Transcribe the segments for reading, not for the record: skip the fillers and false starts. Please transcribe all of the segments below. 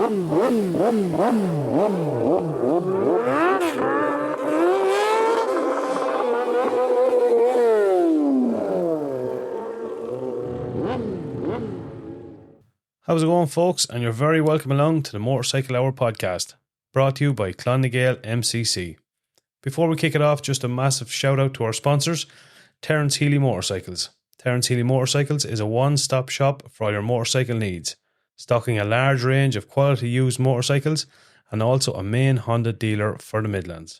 How's it going, folks? And you're very welcome along to the Motorcycle Hour podcast, brought to you by Clonegale MCC. Before we kick it off, just a massive shout out to our sponsors, Terence Healy Motorcycles. Terence Healy Motorcycles is a one-stop shop for all your motorcycle needs, stocking a large range of quality used motorcycles and also a main Honda dealer for the Midlands.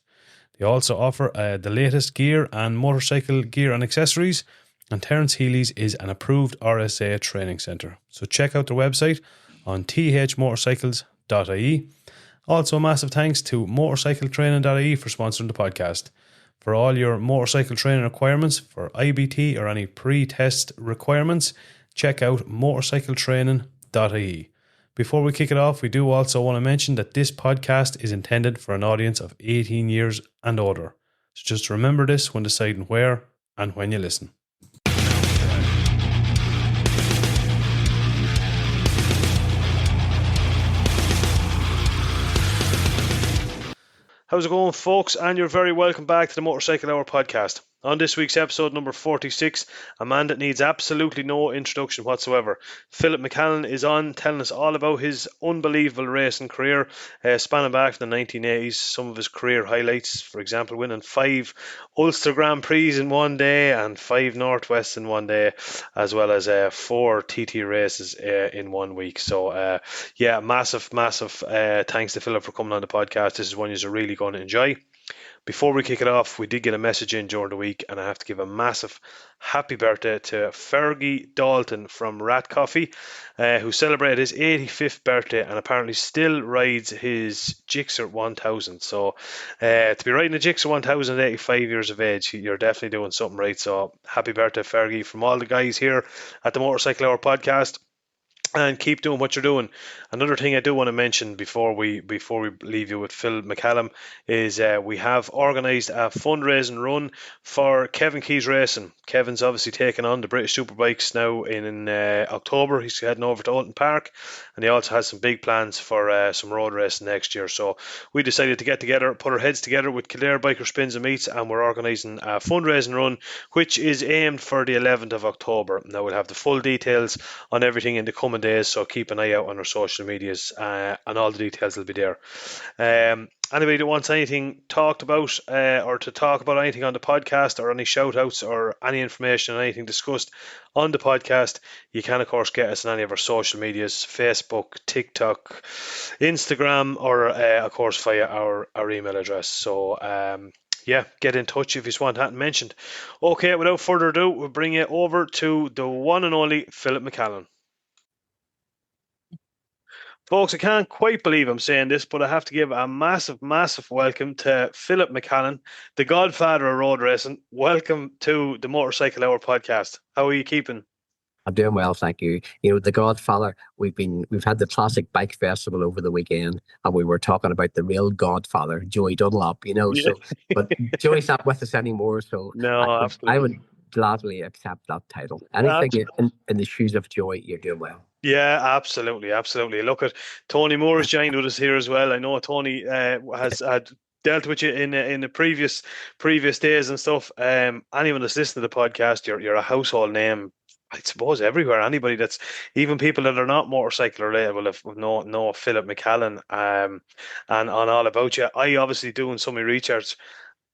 They also offer the latest gear and motorcycle gear and accessories, and Terence Healy's is an approved RSA training centre. So check out their website on thmotorcycles.ie. Also, a massive thanks to motorcycletraining.ie for sponsoring the podcast. For all your motorcycle training requirements for IBT or any pre-test requirements, check out motorcycletraining.ie. Before we kick it off, we do also want to mention that this podcast is intended for an audience of 18 years and older. So just remember this when deciding where and when you listen. How's it going, folks? And you're very welcome back to the Motorcycle Hour podcast. On this week's episode number 46, a man that needs absolutely no introduction whatsoever. Phillip McCallen is on, telling us all about his unbelievable racing career, spanning back from the 1980s. Some of his career highlights, for example, winning 5 Ulster Grand Prix in one day and 5 Northwests in one day, as well as 4 TT races in 1 week. So, massive thanks to Phillip for coming on the podcast. This is one you're really going to enjoy. Before we kick it off, we did get a message in during the week, and I have to give a massive happy birthday to Fergie Dalton from Rat Coffee, who celebrated his 85th birthday and apparently still rides his Gixxer 1000. So to be riding a Gixxer 1000 at 85 years of age, you're definitely doing something right. So happy birthday, Fergie, from all the guys here at the Motorcycle Hour podcast. And keep doing what you're doing. Another thing I do want to mention before we leave you with Phil McCallum is we have organised a fundraising run for Kevin Keys Racing. Kevin's obviously taking on the British Superbikes now in October. He's heading over to Alton Park, and he also has some big plans for some road racing next year. So we decided to get together, put our heads together with Kildare Biker Spins and Meets, and we're organising a fundraising run which is aimed for the 11th of October. Now we'll have the full details on everything in the coming days, so keep an eye out on our social medias, and all the details will be there. Anybody that wants anything talked about or to talk about anything on the podcast, or any shout outs or any information on anything discussed on the podcast, you can of course get us on any of our social medias, Facebook, TikTok, Instagram, or of course via our email address. So get in touch if you want that mentioned. Okay, without further ado, we'll bring you over to the one and only Phillip McCallen. Folks, I can't quite believe I'm saying this, but I have to give a massive welcome to Phillip McCallen, the godfather of road racing. Welcome to the Motorcycle Hour podcast. How are you keeping? I'm doing well, thank you. You know, the Godfather, we've had the classic bike festival over the weekend, and we were talking about the real Godfather, Joey Dunlop, you know. Yeah. So, but Joey's not with us anymore, so no, absolutely. I would gladly accept that title. Anything in the shoes of Joey, you're doing well. Yeah, absolutely. Look at Tony Moore's joined with us here as well. I know Tony has had dealt with you in the previous days and stuff. Anyone that's listening to the podcast, you're a household name, I suppose, everywhere. Anybody that's, even people that are not motorcycle related, will have know Phillip McCallen and all about you. I obviously, doing some of my research,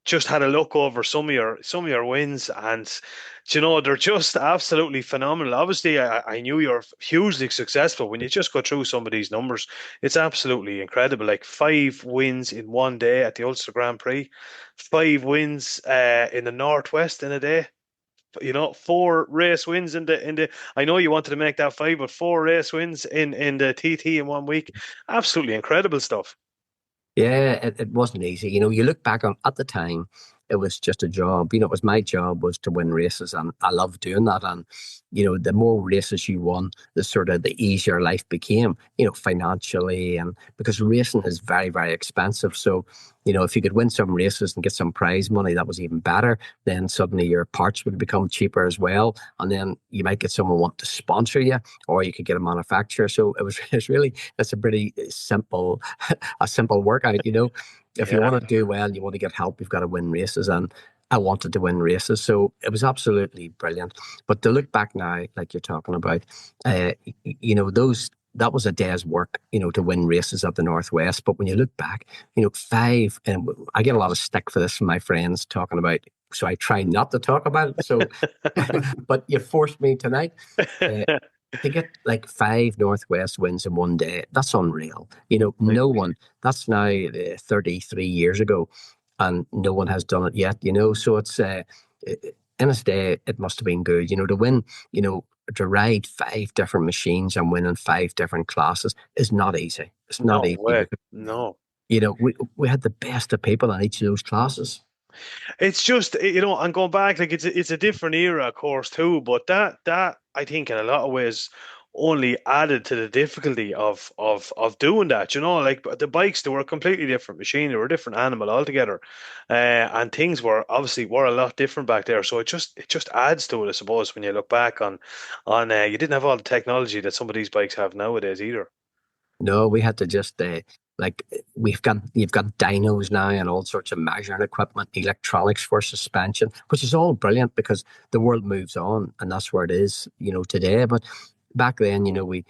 just had a look over some of your wins, and you know, they're just absolutely phenomenal. Obviously, I knew you're hugely successful. When you just go through some of these numbers, it's absolutely incredible. Like 5 wins in one day at the Ulster Grand Prix, 5 wins in the Northwest in a day. You know, 4 race wins in the. I know you wanted to make that 5, but 4 race wins in the TT in 1 week. Absolutely incredible stuff. Yeah, it wasn't easy. You know, you look back on at the time, it was just a job. You know, it was my job was to win races, and I loved doing that. And you know, the more races you won, the sort of the easier life became. You know, financially, and because racing is very, very expensive. So, you know, if you could win some races and get some prize money, that was even better. Then suddenly your parts would become cheaper as well, and then you might get someone want to sponsor you, or you could get a manufacturer. So it's a pretty simple a simple workout. You know, if you Yeah. want to do well, you want to get help, you've got to win races, and I wanted to win races, so it was absolutely brilliant. But to look back now, like you're talking about, you know, that was a day's work, you know, to win races at the Northwest. But when you look back, you know, five, and I get a lot of stick for this from my friends talking about, so I try not to talk about it. So, but you forced me tonight. To get like 5 Northwest wins in one day, that's unreal. You know, no one, that's now 33 years ago, and no one has done it yet, you know. So it's, in its day, it must have been good, you know, to win, you know, to ride 5 different machines and win in 5 different classes is not easy. It's not No easy way. because, No. you know, we had the best of people in each of those classes. It's just, you know, and going back, like it's a different era, of course, too. But that I think in a lot of ways only added to the difficulty of doing that. You know, like the bikes, they were a completely different machine, they were a different animal altogether, and things were a lot different back there. So it just adds to it, I suppose, when you look back on you didn't have all the technology that some of these bikes have nowadays either. No, we had to just like you've got dynos now and all sorts of measuring equipment, electronics for suspension, which is all brilliant because the world moves on and that's where it is, you know, today. But back then, you know, we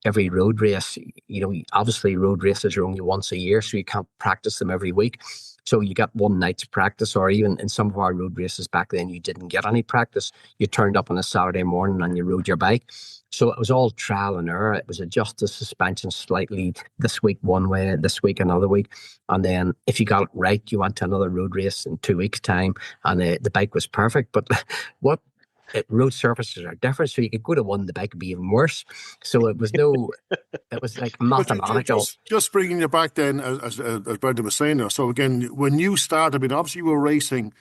every road race, you know, obviously road races are only once a year, so you can't practice them every week. So you got one night's practice, or even in some of our road races back then, you didn't get any practice. You turned up on a Saturday morning and you rode your bike. So it was all trial and error. It was adjust the suspension slightly this week one way, this week another week. And then if you got it right, you went to another road race in 2 weeks' time and the bike was perfect. But what road surfaces are different. So you could go to one, the bike would be even worse. So it was like But mathematical. just bringing you back then, as Brendan was saying there. So again, when you started, I mean, obviously you were racing,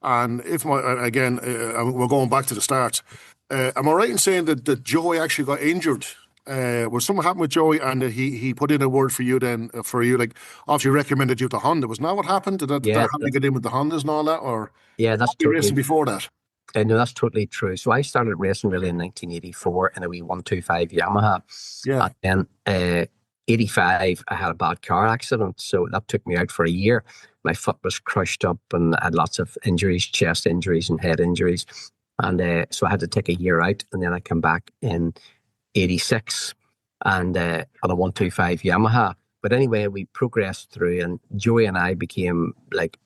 and if my again, we're going back to the start. Am I right in saying that Joey actually got injured? Was something happened with Joey, and he put in a word for you then for you, like obviously recommended you to Honda. Was not what happened? Did that Yeah, help you get in with the Hondas and all that, or yeah, that's were you racing totally. before that? No, that's totally true. So I started racing really in 1984 in a wee 125 Yamaha. Yeah. And then 85, I had a bad car accident. So that took me out for a year. My foot was crushed up and I had lots of injuries, chest injuries and head injuries. And so I had to take a year out. And then I came back in 86 and on a 125 Yamaha. But anyway, we progressed through and Joey and I became like,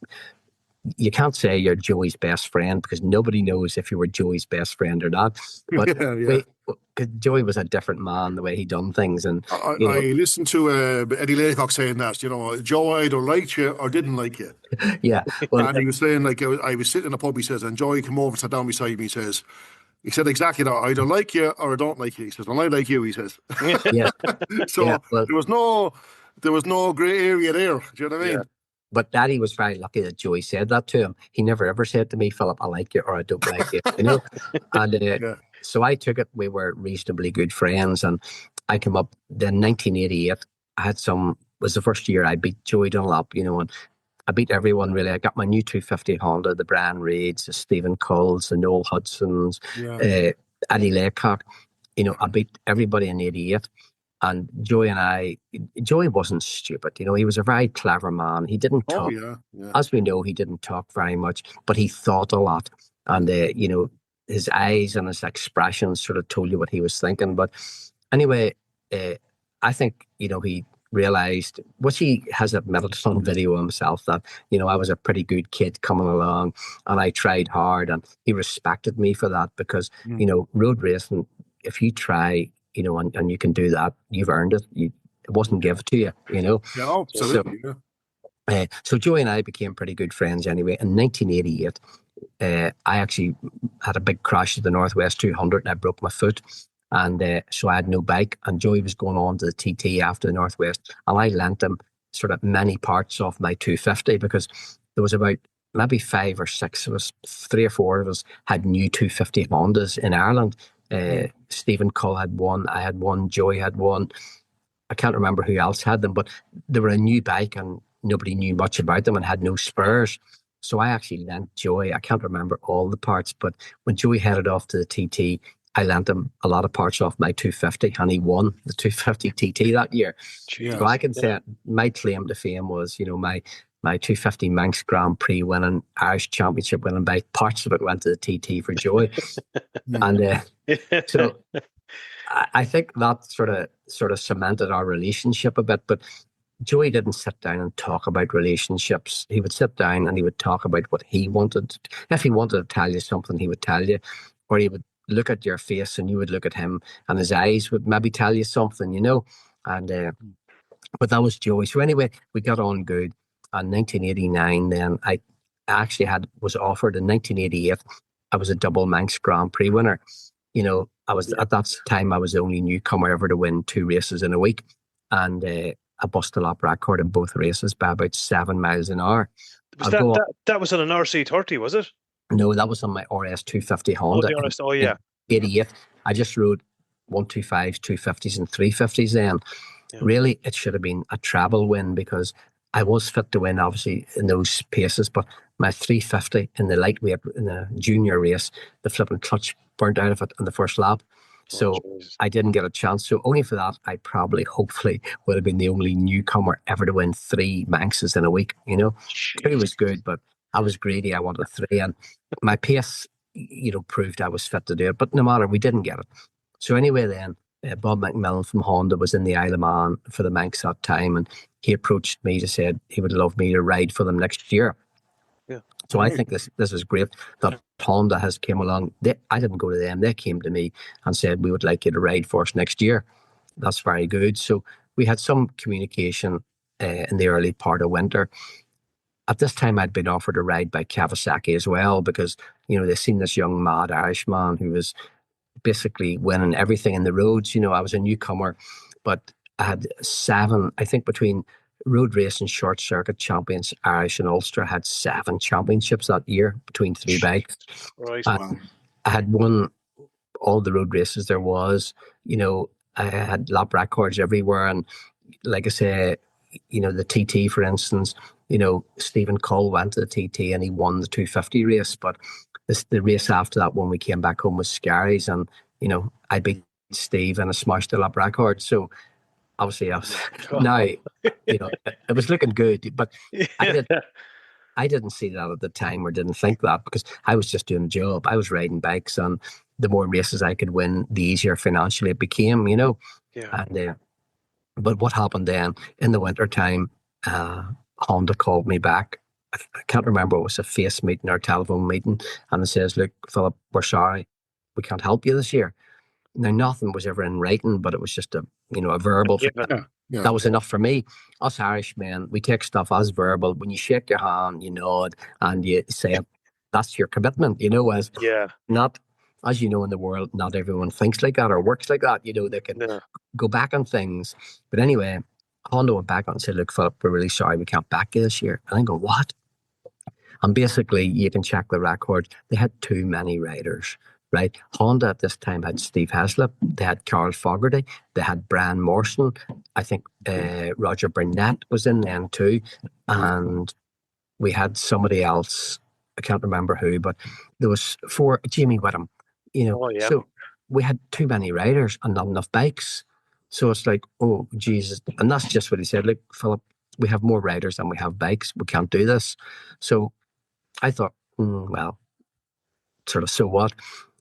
you can't say you're Joey's best friend because nobody knows if you were Joey's best friend or not. But Yeah, yeah. Joey was a different man the way he done things, and you I know, listened to Eddie Laycock saying that, you know, Joe either liked you or didn't like you. yeah. Well, And he was saying, like, I was sitting in a pub, he says, and Joey came over, sat down beside me, he said exactly that, I either like you or I don't like you. He says, well, I like you, he says. yeah, yeah. So Well, there was no grey area there. Do you know what I Yeah. mean? but Daddy was very lucky that Joey said that to him. He never ever said to me, Philip, I like you or I don't like you, you know. And Yeah. so I took it. We were reasonably good friends, and I came up. Then 1988, I had some. Was the first year I beat Joey Dunlop, you know, and I beat everyone really. I got my new 250 Honda, the Brian Reeds, the Stephen Coles, the Noel Hudsons, Yeah. Eddie Laycock. You know, I beat everybody in '88. And Joey wasn't stupid. You know, he was a very clever man. He didn't Oh, talk, yeah. Yeah. as we know, he didn't talk very much, but he thought a lot. And, you know, his eyes and his expressions sort of told you what he was thinking. But anyway, uh, I think, you know, he realized, which he has admitted on video himself, that, you know, I was a pretty good kid coming along and I tried hard and he respected me for that because, Mm. you know, road racing, if you try, you know, and you can do that, you've earned it. It wasn't given to you, you know. Yeah, oh, So, absolutely. Yeah. so Joey and I became pretty good friends anyway. In 1988, I actually had a big crash at the Northwest 200 and I broke my foot. And so I had no bike. And Joey was going on to the TT after the Northwest. And I lent him sort of many parts of my 250 because there was about maybe 5 or 6 of us, 3 or 4 of us had new 250 Hondas in Ireland. Stephen Cull had one, I had one, Joey had one. I can't remember who else had them, but they were a new bike and nobody knew much about them and had no spurs. So I actually lent Joey, I can't remember all the parts, but when Joey headed off to the TT, I lent him a lot of parts off my 250 and he won the 250 TT that year. Jeez. So I can say my claim to fame was, my 250 Manx Grand Prix winning, Irish Championship winning bike, parts of it went to the TT for Joey. And so I think that sort of cemented our relationship a bit. But Joey didn't sit down and talk about relationships. He would sit down and he would talk about what he wanted. If he wanted to tell you something, he would tell you, or he would look at your face and you would look at him, and his eyes would maybe tell you something, And but that was Joey. So anyway, we got on good. In 1989, then I actually was offered in 1988. I was a double Manx Grand Prix winner. I was at that time I was the only newcomer ever to win 2 races in a week, and I busted the lap record in both races by about 7 miles an hour. Was that was on an RC30, was it? No, that was on my RS 250 Honda. Oh, the RS, oh yeah. 88. I just rode 125s, 250s, and 350s then. Yeah. Really, it should have been a treble win because I was fit to win, obviously, in those paces, but my 350 in the lightweight in the junior race, the flipping clutch burnt out of it in the first lap. So I didn't get a chance. So only for that, I probably, hopefully, would have been the only newcomer ever to win 3 Manxes in a week. 2 was good, but I was greedy. I wanted 3. And my pace, proved I was fit to do it. But no matter, we didn't get it. So anyway, then, Bob McMillan from Honda was in the Isle of Man for the Manx that time. And he approached me to say he would love me to ride for them next year. Yeah. So I think this is great that Honda has came along. I didn't go to them. They came to me and said, we would like you to ride for us next year. That's very good. So we had some communication in the early part of winter. At this time, I'd been offered a ride by Kawasaki as well because, they'd seen this young mad Irishman who was basically winning everything in the roads. I was a newcomer, but I had 7, I think between road racing, short circuit champions, Irish and Ulster, had 7 championships that year between 3 bikes. Right. I had won all the road races there was. I had lap records everywhere. And like I say, the TT, for instance, Stephen Cull went to the TT and he won the 250 race. But the race after that, when we came back home, was Scary's. And, I beat Steve and I smashed the lap record. So obviously, it was looking good, but I didn't see that at the time or didn't think that because I was just doing a job. I was riding bikes, and the more races I could win, the easier financially it became, Yeah. And but what happened then in the winter time? Honda called me back. I can't remember it was a face meeting or a telephone meeting, and it says, "Look, Philip, we're sorry, we can't help you this year." Now, nothing was ever in writing, but it was just a verbal. Yeah. That was enough for me. Us Irishmen, we take stuff as verbal. When you shake your hand, you nod, and you say that's your commitment. As not as in the world, not everyone thinks like that or works like that. They can go back on things. But anyway, Honda went back and said, "Look, Philip, we're really sorry, we can't back you this year." And I go, "What?" And basically, you can check the record. They had too many riders. Right, Honda at this time had Steve Heslop, they had Carl Fogarty, they had Brian Morrison, I think Roger Burnett was in then too, and we had somebody else, I can't remember who, but there was 4, Jamie Whittam, So we had too many riders and not enough bikes. So it's like, oh Jesus, and that's just what he said. Look, Philip, we have more riders than we have bikes. We can't do this. So I thought, well, sort of so what.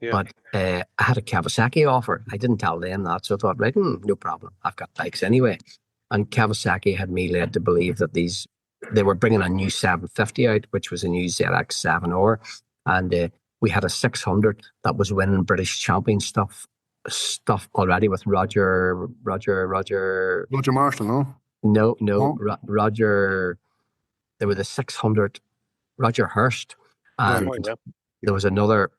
Yeah. But I had a Kawasaki offer. I didn't tell them that. So I thought, right, no problem. I've got bikes anyway. And Kawasaki had me led to believe that they were bringing a new 750 out, which was a new ZX7R. And we had a 600 that was winning British champion stuff already with Roger Marshall, no? No. Roger, there was a 600, Roger Hurst. And there was another,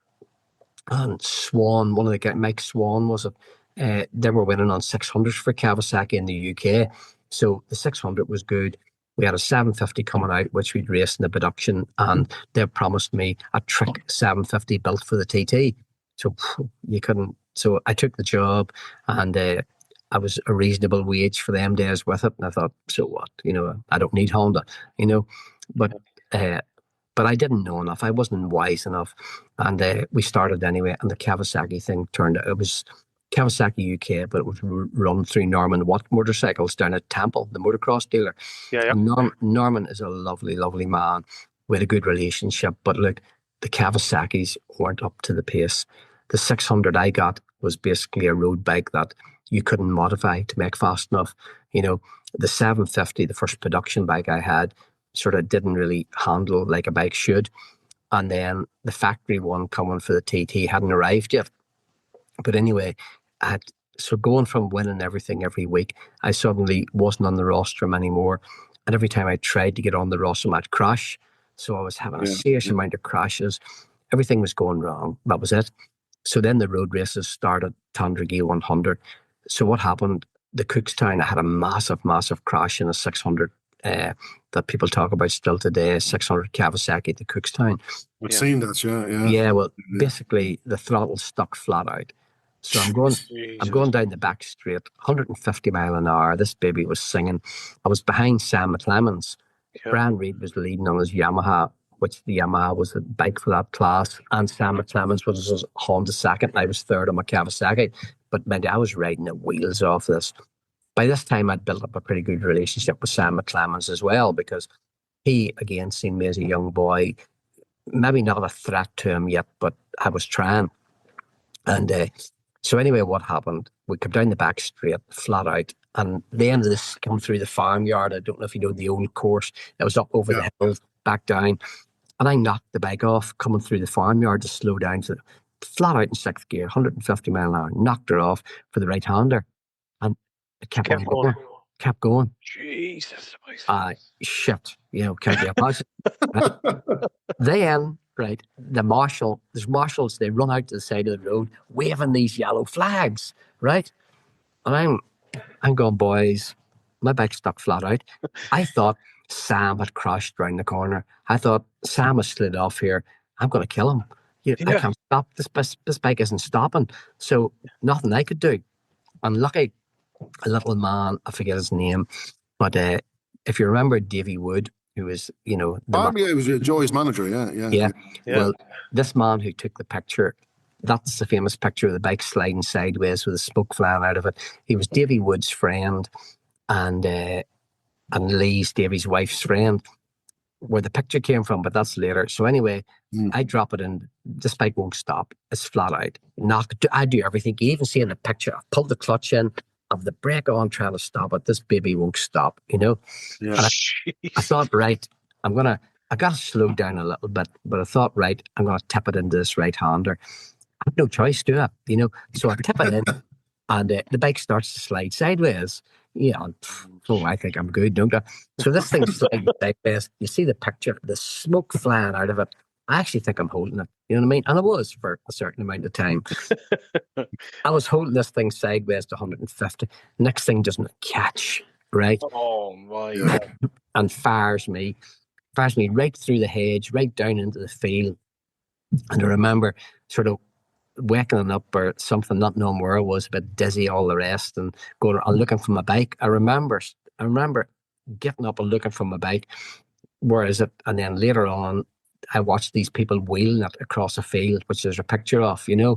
and Swan, one of the guys, Mike Swan, was it? They were winning on 600s for Kawasaki in the UK. So the 600 was good. we had a 750 coming out, which we'd raced in the production, and they promised me a trick 750 built for the TT. So you couldn't. So I took the job, and I was a reasonable wage for them days with it. And I thought, so what? I don't need Honda, but I didn't know enough. I wasn't wise enough. And we started anyway. And the Kawasaki thing turned out, it was Kawasaki UK, but it was run through Norman Watt Motorcycles down at Temple, the motocross dealer. Yeah. Norman is a lovely, lovely man with a good relationship. But look, the Kawasaki's weren't up to the pace. The 600 I got was basically a road bike that you couldn't modify to make fast enough. The 750, the first production bike I had, sort of didn't really handle like a bike should. And then the factory one coming for the TT hadn't arrived yet. But anyway, so going from winning everything every week, I suddenly wasn't on the rostrum anymore. And every time I tried to get on the rostrum, I'd crash. So I was having a serious amount of crashes. Everything was going wrong. That was it. So then the road races started, Tandragee 100. So what happened? The Cookstown, I had a massive, massive crash in a 600 that people talk about still today, 600 Kawasaki, the Cookstown. I've seen that, yeah. Yeah, well, basically the throttle stuck flat out. So I'm going down the back straight, 150 mile an hour. This baby was singing. I was behind Sam McClemens. Yeah. Brian Reid was leading on his Yamaha, which the Yamaha was a bike for that class. And Sam McClemens was his Honda second. And I was third on my Kawasaki. But man, I was riding the wheels off this. By this time, I'd built up a pretty good relationship with Sam McClemens as well, because he, again, seen me as a young boy. Maybe not a threat to him yet, but I was trying. And so anyway, what happened? We come down the back straight, flat out. And the end of this come through the farmyard. I don't know if you know the old course. It was up over the hills, back down. And I knocked the bike off coming through the farmyard to slow down to flat out in sixth gear, 150 mile an hour. Knocked her off for the right-hander. And it kept on going. Kept going. Jesus. Shit. Can't you imagine? Then, right, there's marshals, they run out to the side of the road waving these yellow flags, right? And I'm going, boys, my bike stuck flat out. I thought Sam had crashed round the corner. I thought Sam has slid off here. I'm going to kill him. I can't stop. This bike isn't stopping. So nothing I could do. And lucky, a little man, I forget his name, but if you remember Davy Wood, who was, he was Joey's manager, yeah. Well, this man who took the picture, that's the famous picture of the bike sliding sideways with the smoke flying out of it. He was Davy Wood's friend and Davy's wife's friend, where the picture came from, but that's later. So anyway, I drop it in. This bike won't stop. It's flat out. I do everything. You even see in the picture, I pulled the clutch in, of the brake on trying to stop it. This baby won't stop, Yeah. And I thought, right, I got to slow down a little bit, but I thought, right, I'm going to tip it into this right-hander. I have no choice, do I? So I tip it in, and the bike starts to slide sideways. So I think I'm good, don't I? So this thing's sliding sideways. You see the picture, the smoke flying out of it. I actually think I'm holding it. You know what I mean? And I was for a certain amount of time. I was holding this thing sideways to 150. Next thing doesn't catch, right? Oh my God. And fires me right through the hedge, right down into the field. And I remember sort of waking up or something, not knowing where I was, a bit dizzy, all the rest, and going and looking for my bike. I remember getting up and looking for my bike. Where is it? And then later on, I watched these people wheeling it across a field, which there's a picture of, Yeah.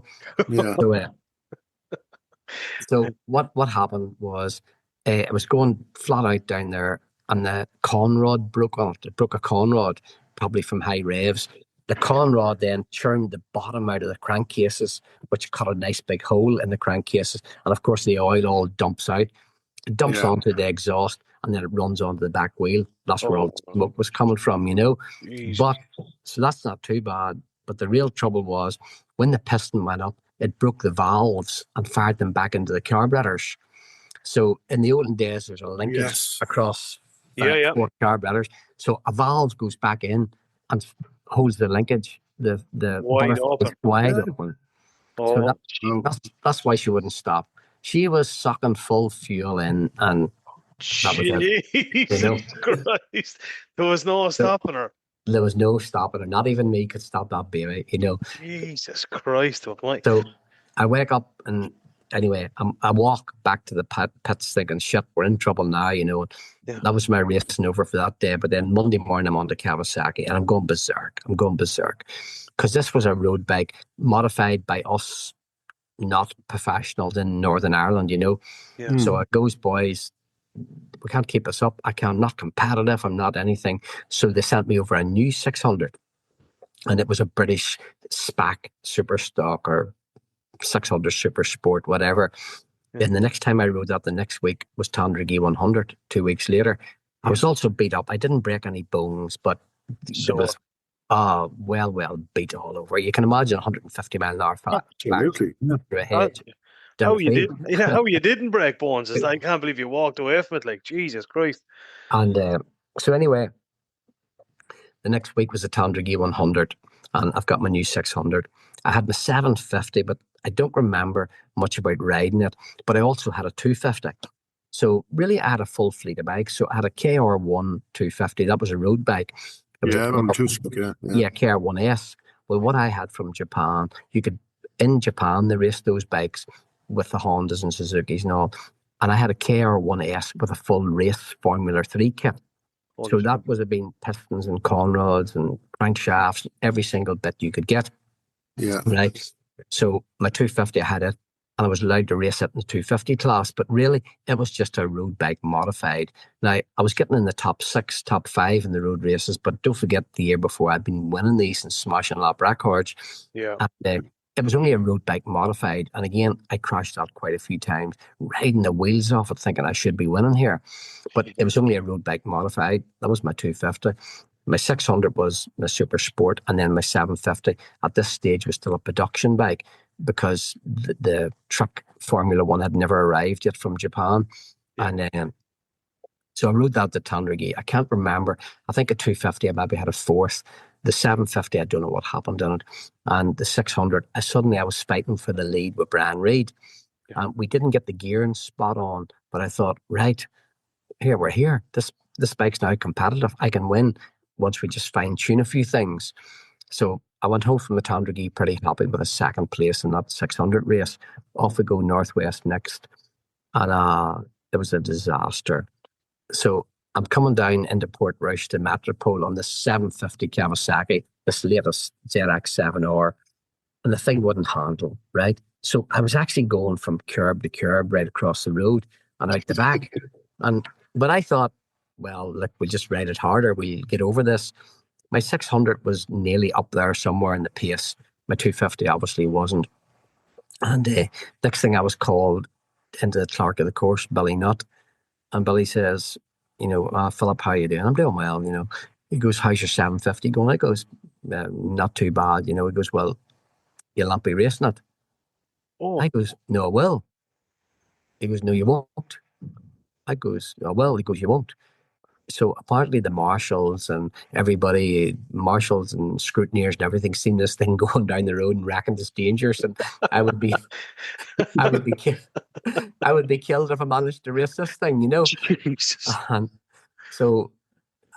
So what happened was it was going flat out down there, and the conrod broke on it. It broke a conrod, probably from high revs. The conrod then churned the bottom out of the crankcases, which cut a nice big hole in the crankcases. And of course, the oil all dumps out. It dumps onto the exhaust, and then it runs onto the back wheel. That's where all the smoke was coming from, Jesus. But so that's not too bad. But the real trouble was when the piston went up, it broke the valves and fired them back into the carburetors. So in the olden days, there's a linkage across four carburetors. So a valve goes back in and holds the linkage. The wide open. So that's why she wouldn't stop. She was sucking full fuel in, and That was it. You know, Jesus Christ. There was no stopping her. there was no stopping her. Not even me could stop that baby, you know. Jesus Christ. So I wake up and anyway, I walk back to the pits thinking, shit, we're in trouble now, you know. Yeah. That was my racing over for that day. But then Monday morning, I'm on to Kawasaki and I'm going berserk. Because this was a road bike modified by us, not professionals in Northern Ireland, you know. Yeah. So it goes, boys, we can't keep us up. I'm not competitive. I'm not anything. So they sent me over a new 600. And it was a British SPAC super stock or 600 super sport, whatever. Yeah. And the next time I rode that the next week was Tandragee 100, 2 weeks later. I was also beat up. I didn't break any bones, but there was well beat all over. You can imagine 150 mile an hour flat. Absolutely. How you didn't break bones? I can't believe you walked away from it. Like, Jesus Christ. And so anyway, the next week was the Tandragee 100, and I've got my new 600. I had my 750, but I don't remember much about riding it. But I also had a 250. So really, I had a full fleet of bikes. So I had a KR1 250. That was a road bike. KR1S. Well, what I had from Japan, in Japan, they raced those bikes with the Hondas and Suzukis and all. And I had a KR1S with a full race Formula 3 kit. So that was been pistons and conrods and crankshafts, every single bit you could get. Yeah. Right. So my 250, I had it, and I was allowed to race it in the 250 class. But really, it was just a road bike modified. Now, I was getting in the top 6, top 5 in the road races, but don't forget the year before I'd been winning these and smashing lap records. Yeah. And, it was only a road bike modified. And again, I crashed that quite a few times, riding the wheels off it, thinking I should be winning here. But it was only a road bike modified. That was my 250. My 600 was my super sport. And then my 750 at this stage was still a production bike because the truck Formula 1 had never arrived yet from Japan. Yeah. And so I rode that to Tandragee. I can't remember. I think at 250 I maybe had a fourth. The 750, I don't know what happened in it. And the 600, I was fighting for the lead with Brian Reid. And we didn't get the gearing spot on, but I thought, right, here, we're here. This bike's now competitive. I can win once we just fine tune a few things. So I went home from the Tandragee pretty happy with a second place in that 600 race. Off we go northwest next. And it was a disaster. So I'm coming down into Portrush to Metropole on the 750 Kawasaki, this latest ZX7R, and the thing wouldn't handle, right? So I was actually going from curb to curb right across the road and out the back. But I thought, well, look, we'll just ride it harder. We'll get over this. My 600 was nearly up there somewhere in the pace. My 250 obviously wasn't. And next thing I was called into the clerk of the course, Billy Nutt. And Billy says, Philip, how you doing? I'm doing well, He goes, how's your 750 going? I goes, not too bad, He goes, well, you'll not be racing it. Oh. I goes, no, I will. He goes, no, you won't. I goes, oh, well. He goes, you won't. So apparently the marshals and everybody, marshals and scrutineers and everything, seen this thing going down the road and reckon it's dangerous, and I would be killed if I managed to race this thing, Jesus. And so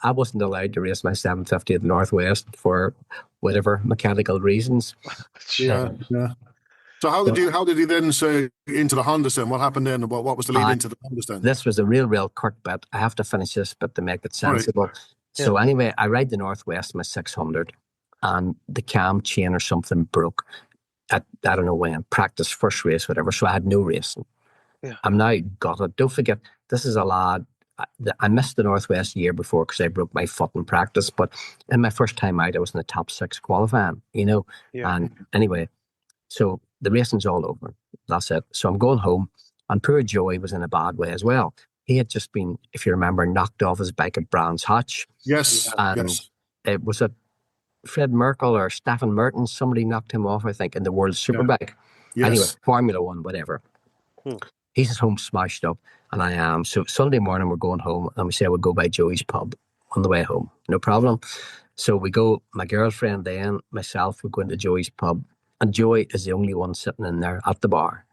I wasn't allowed to race my 750 at the Northwest for whatever mechanical reasons. Yeah. So how did you then say into the Honda then? What happened then? What was the lead into the Honda then? This was a real quick bit. I have to finish this bit to make it sensible. Right. So anyway, I ride the Northwest, my 600, and the cam chain or something broke at, I don't know when, practice, first race, whatever. So I had no racing. Yeah. I'm now gutted. Don't forget, this is a lad. I missed the Northwest the year before because I broke my foot in practice. But in my first time out, I was in the top 6 qualifying, Yeah. And anyway, so the racing's all over. That's it. So I'm going home, and poor Joey was in a bad way as well. He had just been, if you remember, knocked off his bike at Brands Hatch. Yes. And it was Fred Merkel or Stefan Mertens, somebody knocked him off, I think, in the World Superbike. Yes. Anyway, Formula 1, whatever. He's at home smashed up, and I am. So Sunday morning we're going home, and we say we'll go by Joey's pub on the way home. No problem. So we go, my girlfriend then, myself, we go into Joey's pub. And Joey is the only one sitting in there at the bar.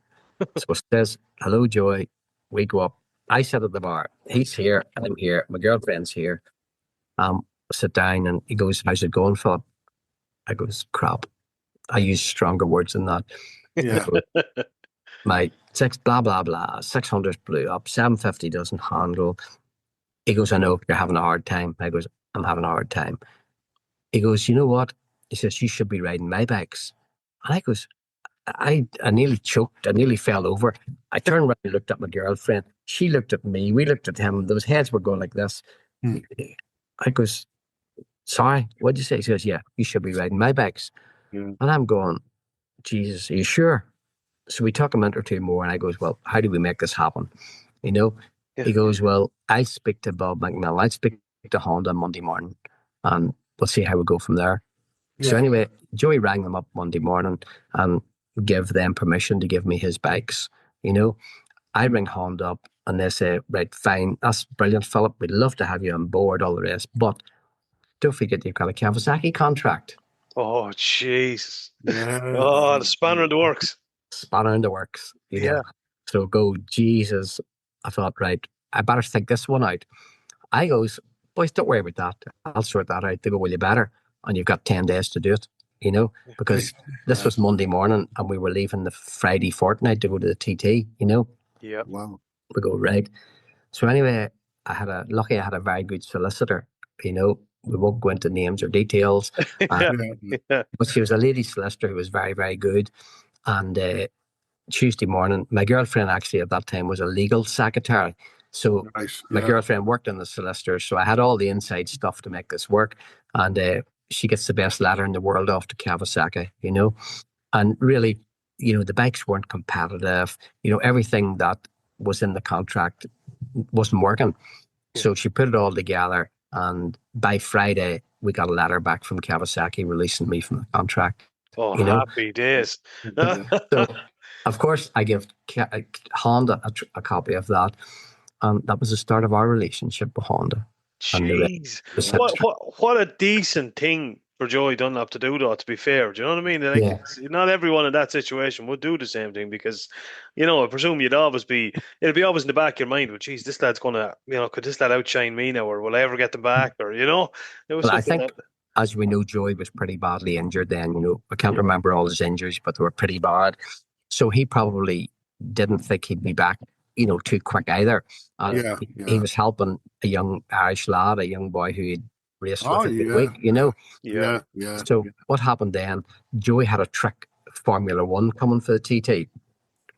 So it says, hello, Joey. We go up. I sit at the bar. He's here, I'm here, my girlfriend's here. Sit down, and he goes, "How's it going, Philip?" I goes, "Crap." I use stronger words than that. Yeah. My blah blah blah 600 blew up, 750 doesn't handle. He goes, "I know you're having a hard time." I goes, "I'm having a hard time." He goes, "You know what?" He says, "You should be riding my bikes." And I goes, I nearly choked. I nearly fell over. I turned around and looked at my girlfriend. She looked at me. We looked at him. Those heads were going like this. Hmm. I goes, "Sorry, what'd you say?" He says, "Yeah, you should be riding my bikes." Mm. And I'm going, "Jesus, are you sure?" So we talk a minute or two more, and I goes, "Well, how do we make this happen?" You know, Yeah. He goes, "Well, I speak to Bob McMillan. I speak to Honda Monday morning, and we'll see how we go from there." So Yeah. anyway, Joey rang them up Monday morning and give them permission to give me his bikes. I ring Honda up and they say, "Right, fine, that's brilliant, Philip. We'd love to have you on board, all the rest, but don't forget you've got a Kawasaki contract." Oh, jeez. Yeah. Oh, the spanner in the works. Spanner in the works. Yeah. So go, Jesus. I thought, right, I better think this one out. I goes, "Boys, don't worry about that. I'll sort that out." They go, "Well, you better. And you've got 10 days to do it, because this was Monday morning and we were leaving the Friday fortnight to go to the TT, Yeah. Wow. We go, right. So anyway, I had a very good solicitor, We won't go into names or details. Yeah. Yeah. Yeah. But she was a lady solicitor who was very, very good. And Tuesday morning, my girlfriend actually at that time was a legal secretary. So Nice. my Yeah. girlfriend worked in the solicitor. So I had all the inside stuff to make this work. And she gets the best ladder in the world off to Kawasaki, And really, the bikes weren't competitive. Everything that was in the contract wasn't working. Yeah. So she put it all together. And by Friday, we got a letter back from Kawasaki releasing me from the contract. Oh, happy days. So, of course, I give Honda a copy of that. And that was the start of our relationship with Honda. Jeez. What a decent thing for Joey Dunlop to do, though, to be fair. Do you know what I mean? Like, Yeah. not everyone in that situation would do the same thing because, I presume it'll be always in the back of your mind, well, geez, this lad's going to, could this lad outshine me now, or will I ever get them back? Or, it was Well, I something think, as we know, Joey was pretty badly injured then. I can't remember all his injuries, but they were pretty bad. So he probably didn't think he'd be back, too quick either. He was helping a young Irish lad, a young boy who he'd raced with every week, Yeah. So what happened then? Joey had a trick Formula One coming for the TT,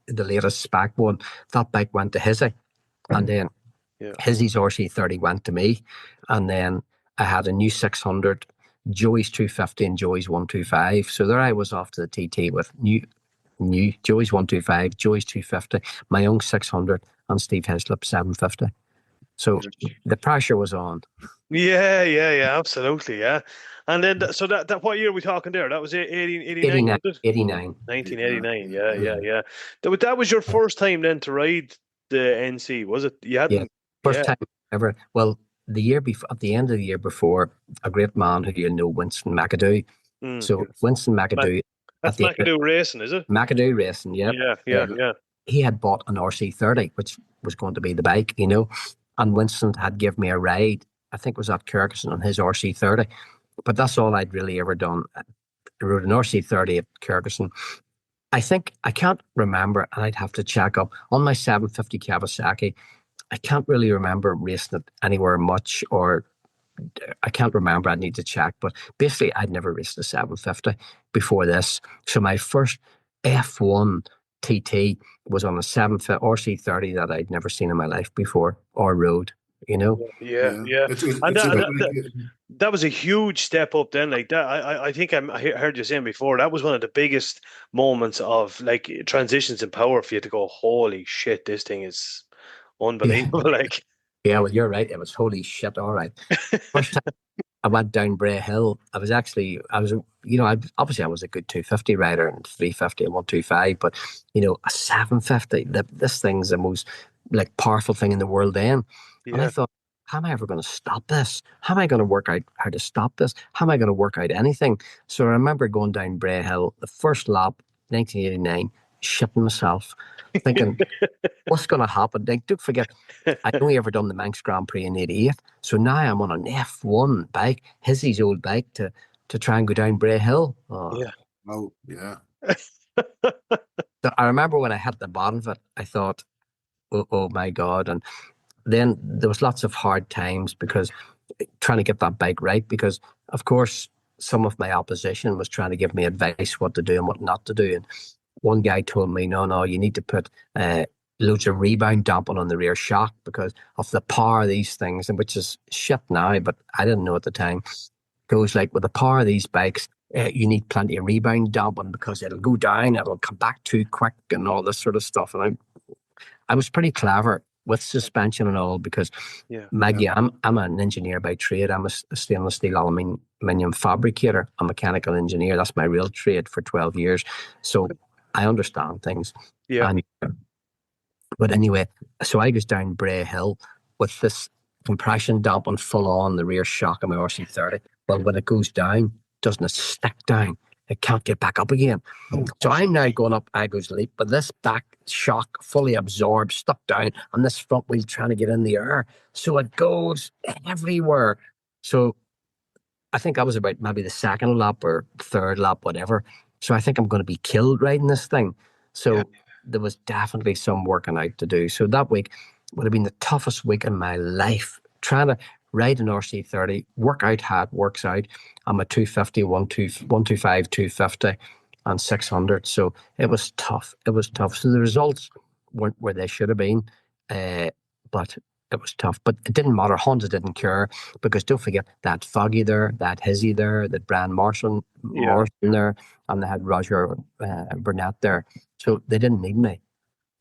the latest spec one. That bike went to Hizzy, and then Hizzy's RC30 went to me, and then I had a new 600, Joey's 250, and Joey's 125. So there I was off to the TT with new Joey's 125, Joey's 250, my own 600, and Steve Hislop 750. So the pressure was on. Yeah, absolutely, yeah. And then, so that what year are we talking there? That was 89, was it? 89. 1989, yeah. That was your first time then to ride the NC, was it? You hadn't? First time ever. Well, the year before, at the end of the year before, a great man who Winston McAdoo. So Winston McAdoo. That's McAdoo Racing, is it? McAdoo Racing, yeah. Yeah. He had bought an RC30, which was going to be the bike, and Winston had given me a ride. I think it was at Kyrgyzstan on his RC30. But that's all I'd really ever done. I rode an RC30 at Kyrgyzstan. I can't remember, and I'd have to check up on my 750 Kawasaki. I can't really remember racing it anywhere much, or I can't remember. I need to check. But basically, I'd never raced a 750 before this. So my first F1 TT was on a 750 RC30 that I'd never seen in my life before or rode. Yeah. It's And that was a huge step up then. Like that, I think I heard you saying before, that was one of the biggest moments of like transitions in power for you to go, holy shit, this thing is unbelievable. Like, yeah, well, you're right. It was holy shit. All right. First time I went down Bray Hill, I was obviously I was a good 250 rider and 350 and 125, but a 750, this thing's the most like powerful thing in the world then. And I thought, how am I ever going to stop this? How am I going to work out how to stop this? How am I going to work out anything? So I remember going down Bray Hill, the first lap, 1989, shitting myself, thinking, what's going to happen? Like, don't forget, I'd only ever done the Manx Grand Prix in '88, so now I'm on an F1 bike, his old bike, to try and go down Bray Hill. Oh. Yeah. Oh, yeah. So I remember when I hit the bottom of it, I thought, oh my God. And then there was lots of hard times because trying to get that bike right, because of course some of my opposition was trying to give me advice what to do and what not to do. And one guy told me, no, you need to put loads of rebound damping on the rear shock because of the power of these things, and which is shit now, but I didn't know at the time. Goes like, with the power of these bikes, you need plenty of rebound damping because it'll go down, it'll come back too quick and all this sort of stuff. And I was pretty clever with suspension and all because, Maggie, I'm an engineer by trade. I'm a stainless steel aluminium fabricator, a mechanical engineer. That's my real trade for 12 years. So I understand things. Yeah. But anyway, so I goes down Bray Hill with this compression damping full on the rear shock of my RC30. Well, when it goes down, doesn't it stick down? It can't get back up again. So I'm now going up Aggo's Leap, but this back shock fully absorbed, stuck down, and this front wheel trying to get in the air. So it goes everywhere. So I think I was about maybe the second lap or third lap, whatever. So I think I'm going to be killed riding this thing. So there was definitely some working out to do. So that week would have been the toughest week in my life, trying to ride an RC30, work out how it works out. I'm a 250, 125, 250 and 600. So it was tough. It was tough. So the results weren't where they should have been, but it was tough. But it didn't matter. Honda didn't care because don't forget that Foggy there, that Hizzy there, that Brian Morrison there, and they had Roger Burnett there. So they didn't need me.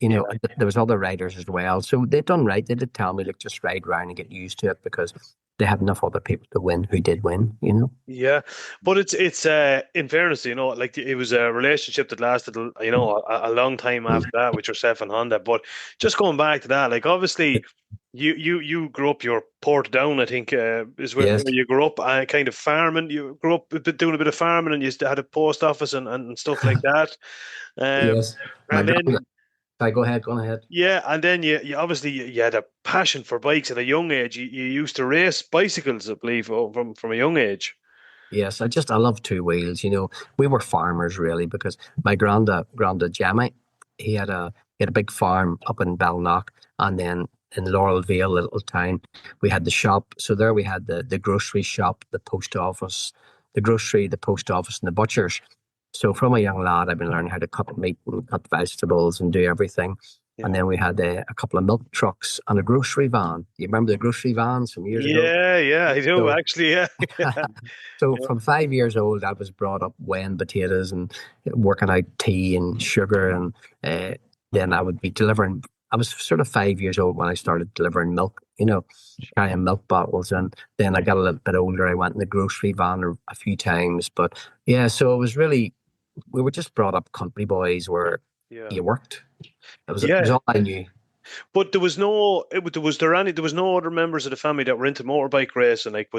You know, there was other riders as well. So they'd done right. They did tell me, look, just ride around and get used to it because they had enough other people to win who did win, you know? Yeah. But it's in fairness, you know, like it was a relationship that lasted, you know, a long time after that with yourself and Honda. But just going back to that, like obviously you grew up, you're Portadown, I think, is where you grew up, kind of farming. You grew up doing a bit of farming and you had a post office and stuff like that. Yes. And then go ahead. Yeah, and then you obviously you had a passion for bikes at a young age. You used to race bicycles, I believe, from a young age. Yes, I love two wheels. You know, we were farmers really because my granddad Jamie, he had a big farm up in Balnock, and then in Laurel Vale, a little town, we had the shop. So there we had the grocery shop, the post office, the grocery, the post office, and the butchers. So from a young lad, I've been learning how to cut meat and cut vegetables and do everything. Yeah. And then we had a couple of milk trucks and a grocery van. You remember the grocery vans from years ago? Yeah, I do, actually, yeah. So from 5 years old, I was brought up weighing potatoes and working out tea and sugar. And then I would be delivering. I was sort of 5 years old when I started delivering milk, you know, carrying milk bottles. And then I got a little bit older. I went in the grocery van a few times. But yeah, so it was really, we were just brought up country boys where you worked. It was all I knew. But there was no other members of the family that were into motorbike racing. Like,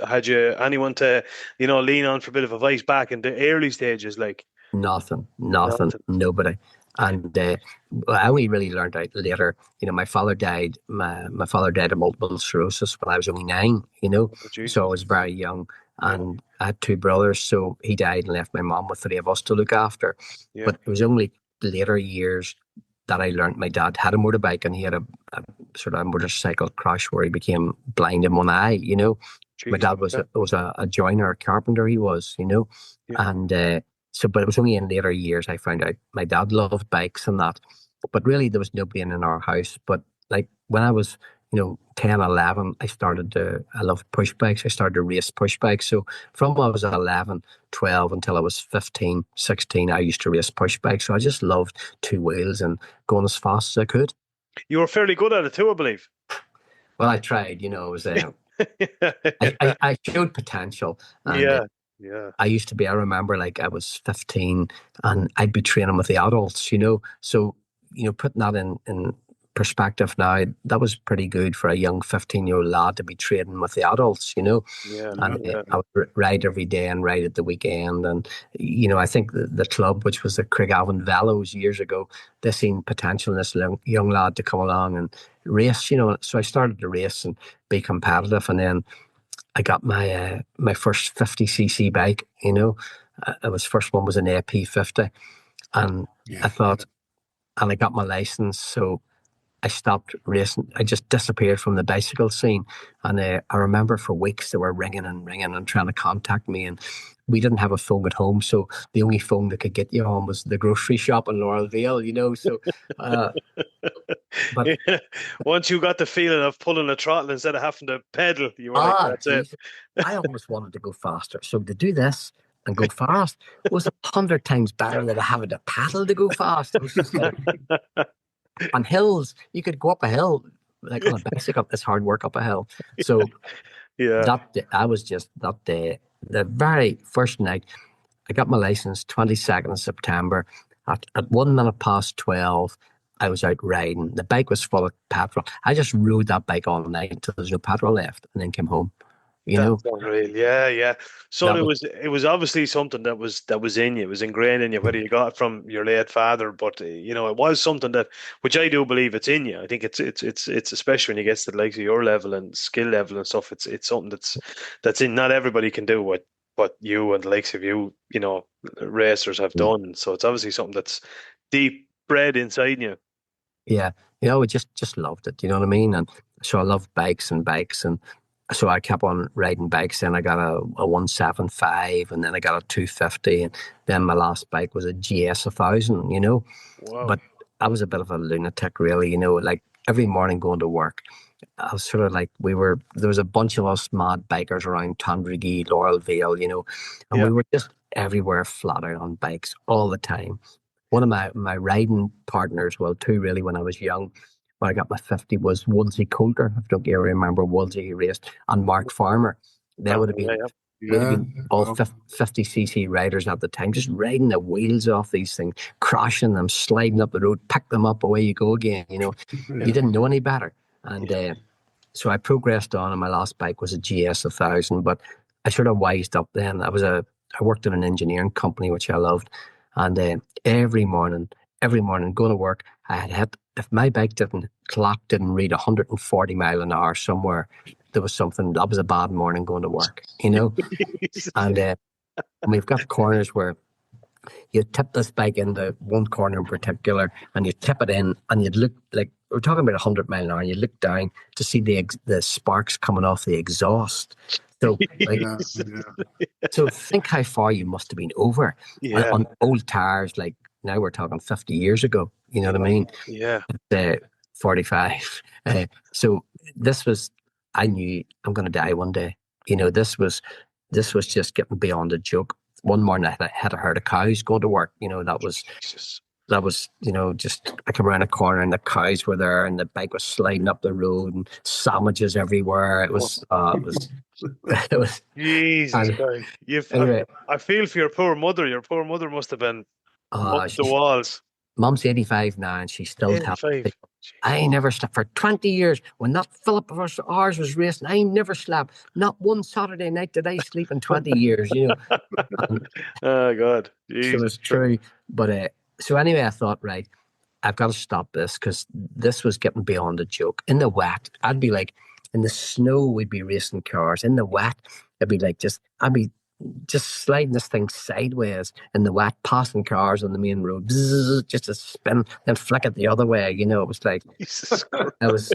had you anyone to, you know, lean on for a bit of advice back in the early stages? Like nothing, nobody. And I only really learned out later. You know, my father died. My father died of multiple sclerosis when I was only 9. You know, so I was very young, and I had 2 brothers. So he died and left my mom with 3 of us to look after. Yeah. But it was only later years that I learned my dad had a motorbike, and he had a sort of a motorcycle crash where he became blind in one eye. You know, my dad was a joiner, a carpenter. He was, you know, and. So, but it was only in later years I found out my dad loved bikes and that. But really, there was nobody in our house. But like when I was, 10, 11, I loved push bikes. I started to race push bikes. So from when I was 11, 12 until I was 15, 16, I used to race push bikes. So I just loved 2 wheels and going as fast as I could. You were fairly good at it too, I believe. Well, I tried, it was I showed potential. And, yeah. I used to be, I remember like I was 15 and I'd be training with the adults, So, putting that in perspective now, that was pretty good for a young 15-year-old lad to be training with the adults, Yeah, and yeah. I would ride every day and ride at the weekend. And, I think the club, which was the Craigavon Velos years ago, they seen potential in this young lad to come along and race, So I started to race and be competitive. And then I got my first 50cc bike, It was first one was an AP50. And I thought, and I got my license. So I stopped racing. I just disappeared from the bicycle scene. And I remember for weeks they were ringing and trying to contact me. And we didn't have a phone at home. So the only phone that could get you on was the grocery shop in Laurel Vale, So, but Yeah. Once you got the feeling of pulling a throttle instead of having to pedal, you were like, that's geez, it. I almost wanted to go faster. So to do this and go fast was 100 times better than having to paddle to go fast. It was just like, on hills, you could go up a hill, like on a bicycle, it's hard work up a hill. So Yeah. that day, I was just that day, the very first night, I got my license 22nd of September. At 1 minute past 12, I was out riding. The bike was full of petrol. I just rode that bike all night until there's no petrol left and then came home. That's unreal. Yeah, yeah. So That was, it was obviously something that was in you. It was ingrained in you, whether you got it from your late father, but it was something that, which I do believe it's in you. I think it's especially when you get to the likes of your level and skill level and stuff. It's something that's in. Not everybody can do what you and the likes of you, racers have done. So it's obviously something that's deep bred inside you. yeah, I just loved it. You know what I mean? And so I loved bikes. And so I kept on riding bikes. Then I got a 175, and then I got a 250, and then my last bike was a GS 1000. Wow. But I was a bit of a lunatic, really. Like every morning going to work, I was sort of like there was a bunch of us mad bikers around Tandriggy, Laurel Vale, and we were just everywhere flat out on bikes all the time. One of my riding partners, well, two really, when I was young, when I got my 50, was Wolsey Coulter. I don't you remember Wolsey, he raced, and Mark Farmer. They would have been, all 50cc riders at the time, just riding the wheels off these things, crashing them, sliding up the road, pick them up, away you go again. You didn't know any better. And so I progressed on, and my last bike was a GS 1000, but I sort of wised up then. I worked in an engineering company, which I loved. And every morning going to work, I had hit, if my bike clock didn't read 140 mile an hour somewhere, there was something, that was a bad morning going to work, And we've got corners where you tip this bike into one corner in particular, and you tip it in, and you'd look like, we're talking about 100 mile an hour, and you look down to see the sparks coming off the exhaust. So, so think how far you must have been over on old tires. Like now we're talking 50 years ago. You know what I mean? Yeah. 45. So this was, I knew I'm going to die one day. This was just getting beyond a joke. One morning I had a herd of cows going to work. That was, just, I came around a corner and the cows were there and the bike was sliding up the road and sandwiches everywhere. It was, it was. Jesus Christ. Anyway, I feel for your poor mother. Your pour mother must have been up the walls. Mom's 85 now and she's still telling me, I never slept for 20 years. When that Philip ours was racing, I never slept. Not one Saturday night did I sleep in 20 years, Oh, God. Jesus. So it's true. But so anyway, I thought, right, I've got to stop this because this was getting beyond a joke. In the wet, I'd be like, in the snow, we'd be racing cars. In the wet, I'd be like, I'd be just sliding this thing sideways in the wet, passing cars on the main road, bzzz, just to spin, then flick it the other way. It was like, Jesus it was.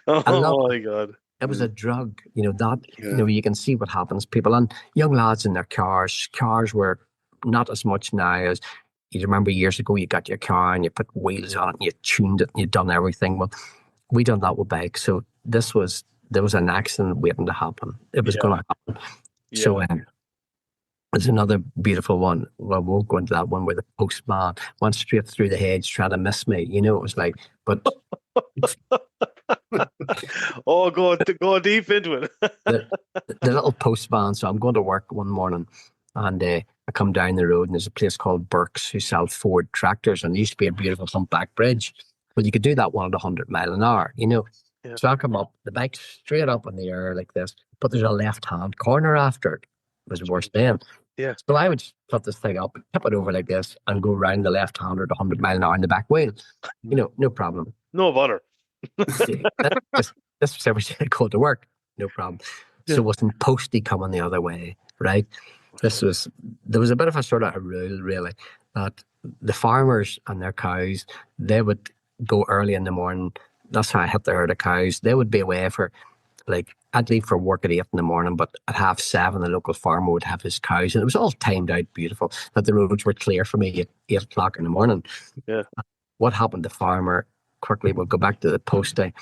Oh my God! It was a drug. You can see what happens. People and young lads in their cars. Cars were not as much now as you remember years ago. You got your car and you put wheels on it and you tuned it and you done everything. Well, we done that with bikes. So there was an accident waiting to happen. It was going to happen. Yeah. So there's another beautiful one. Well, we won't go into that one where the postman went straight through the hedge trying to miss me. It was like, but. Oh, go deep into it. the little postman. So I'm going to work one morning and I come down the road and there's a place called Burke's who sells Ford tractors, and there used to be a beautiful humpback bridge. Well, you could do that one at 100 mile an hour, you know. Yeah. So I come up, the bike's straight up in the air like this, but there's a left-hand corner after it. It was the worst then. Yeah. So I would put this thing up, tip it over like this, and go round the left-hand at 100 mile an hour in the back wheel. You know, no problem. No bother. This was every day I go to work, no problem. Yeah. So wasn't Posty coming the other way, right? There was a bit of a sort of a rule, really, that the farmers and their cows, they would go early in the morning. That's how I hit the herd of cows. They would be away for, like, I'd leave for work at 8 in the morning, but at 7:30, the local farmer would have his cows. And it was all timed out beautiful, that the roads were clear for me at 8 o'clock in the morning. Yeah. What happened to farmer, quickly, we'll go back to the Posty.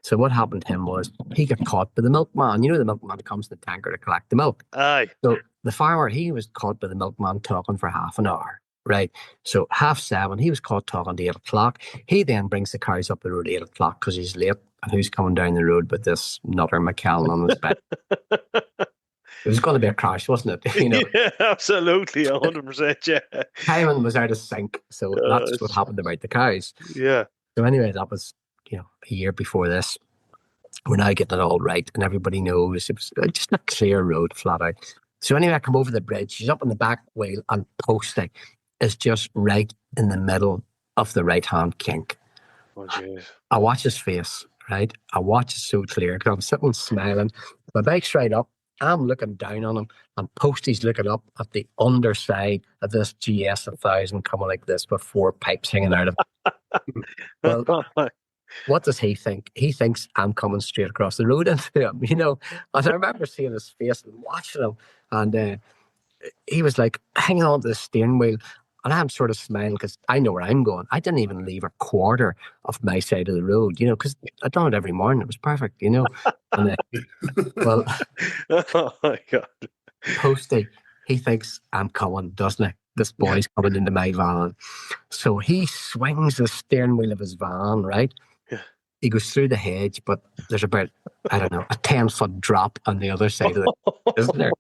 So what happened to him was he got caught by the milkman. You know, the milkman that comes in the tanker to collect the milk. Aye. So the farmer, he was caught by the milkman talking for half an hour, right? So 7:30, he was caught talking to 8 o'clock. He then brings the cows up the road at 8 o'clock because he's late. And who's coming down the road with this nutter McCallen on his back? It was going to be a crash, wasn't it? You know, Yeah, absolutely, 100%. Yeah. timing was out of sync. So that's what happened about the cows. Yeah. So anyway, that was, you know, a year before this. We're now getting it all right, and everybody knows it was just a clear road, flat out. So anyway, I come over the bridge. She's up on the back wheel, and Posty is just right in the middle of the right-hand kink. Oh, jeez. I watch his face, right? I watch it so clear because I'm sitting smiling. My bike's right up. I'm looking down on him, and Posty's looking up at the underside of this GS 1000 coming like this with 4 pipes hanging out of it. Well, what does he think? He thinks I'm coming straight across the road into him, you know. And I remember seeing his face and watching him, and he was like hanging on to the steering wheel, and I'm sort of smiling because I know where I'm going. I didn't even leave a quarter of my side of the road, you know, because I'd done it every morning. It was perfect, you know. And well, oh my God. Posty, he thinks I'm coming, doesn't he? This boy's coming into my van. So he swings the steering wheel of his van, right? Yeah. He goes through the hedge, but there's about, I don't know, a 10-foot drop on the other side of it, isn't there?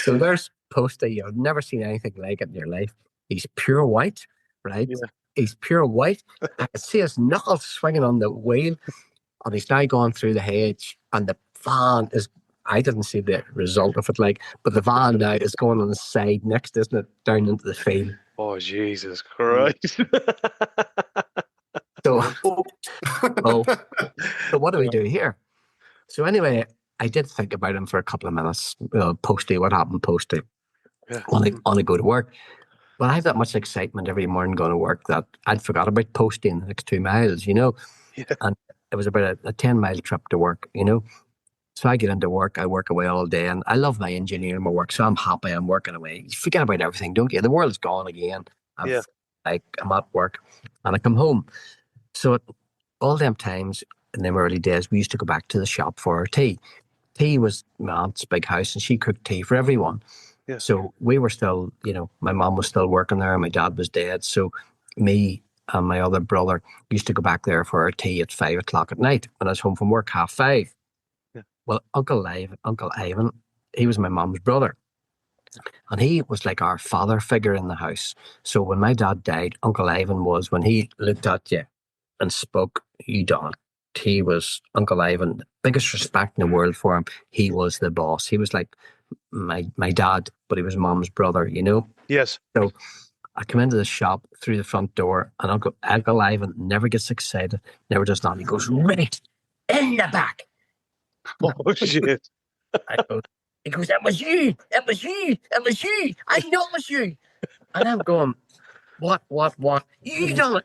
So there's Posty. You've never seen anything like it in your life. He's pure white, right? Yeah. He's pure white. I can see his knuckles swinging on the wheel, and he's now gone through the hedge, and the van is, I didn't see the result of it, like, but the van now is going on the side next, isn't it, down into the field. Oh, Jesus Christ. So, so what do we do here? So anyway, I did think about him for a couple of minutes. Posty, what happened, Posty? Yeah. On to go to work. But I have that much excitement every morning going to work that I'd forgot about Posty in the next 2 miles, you know. Yeah. And it was about a 10-mile trip to work, you know. So I get into work, I work away all day, and I love my engineering, my work, so I'm happy I'm working away. You forget about everything, don't you? The world's gone again. I'm at work, and I come home. So all them times in them early days, we used to go back to the shop for our tea. Tea was my aunt's big house, and she cooked tea for everyone. Yeah. So we were still, you know, my mum was still working there, and my dad was dead. So me and my other brother used to go back there for our tea at 5 o'clock at night when I was home from work, 5:30. Yeah. Well, Uncle Ivan, he was my mum's brother. And he was like our father figure in the house. So when my dad died, Uncle Ivan was, when he looked at you and spoke, you done it. He was Uncle Ivan, the biggest respect in the world for him. He was the boss. He was like my dad, but he was Mum's brother, you know? Yes. So I come into the shop through the front door, and Uncle Ivan never gets excited, never does not. He goes, right in the back. Oh, shit. He goes, it was you. I know it was you. And I'm going, what? You done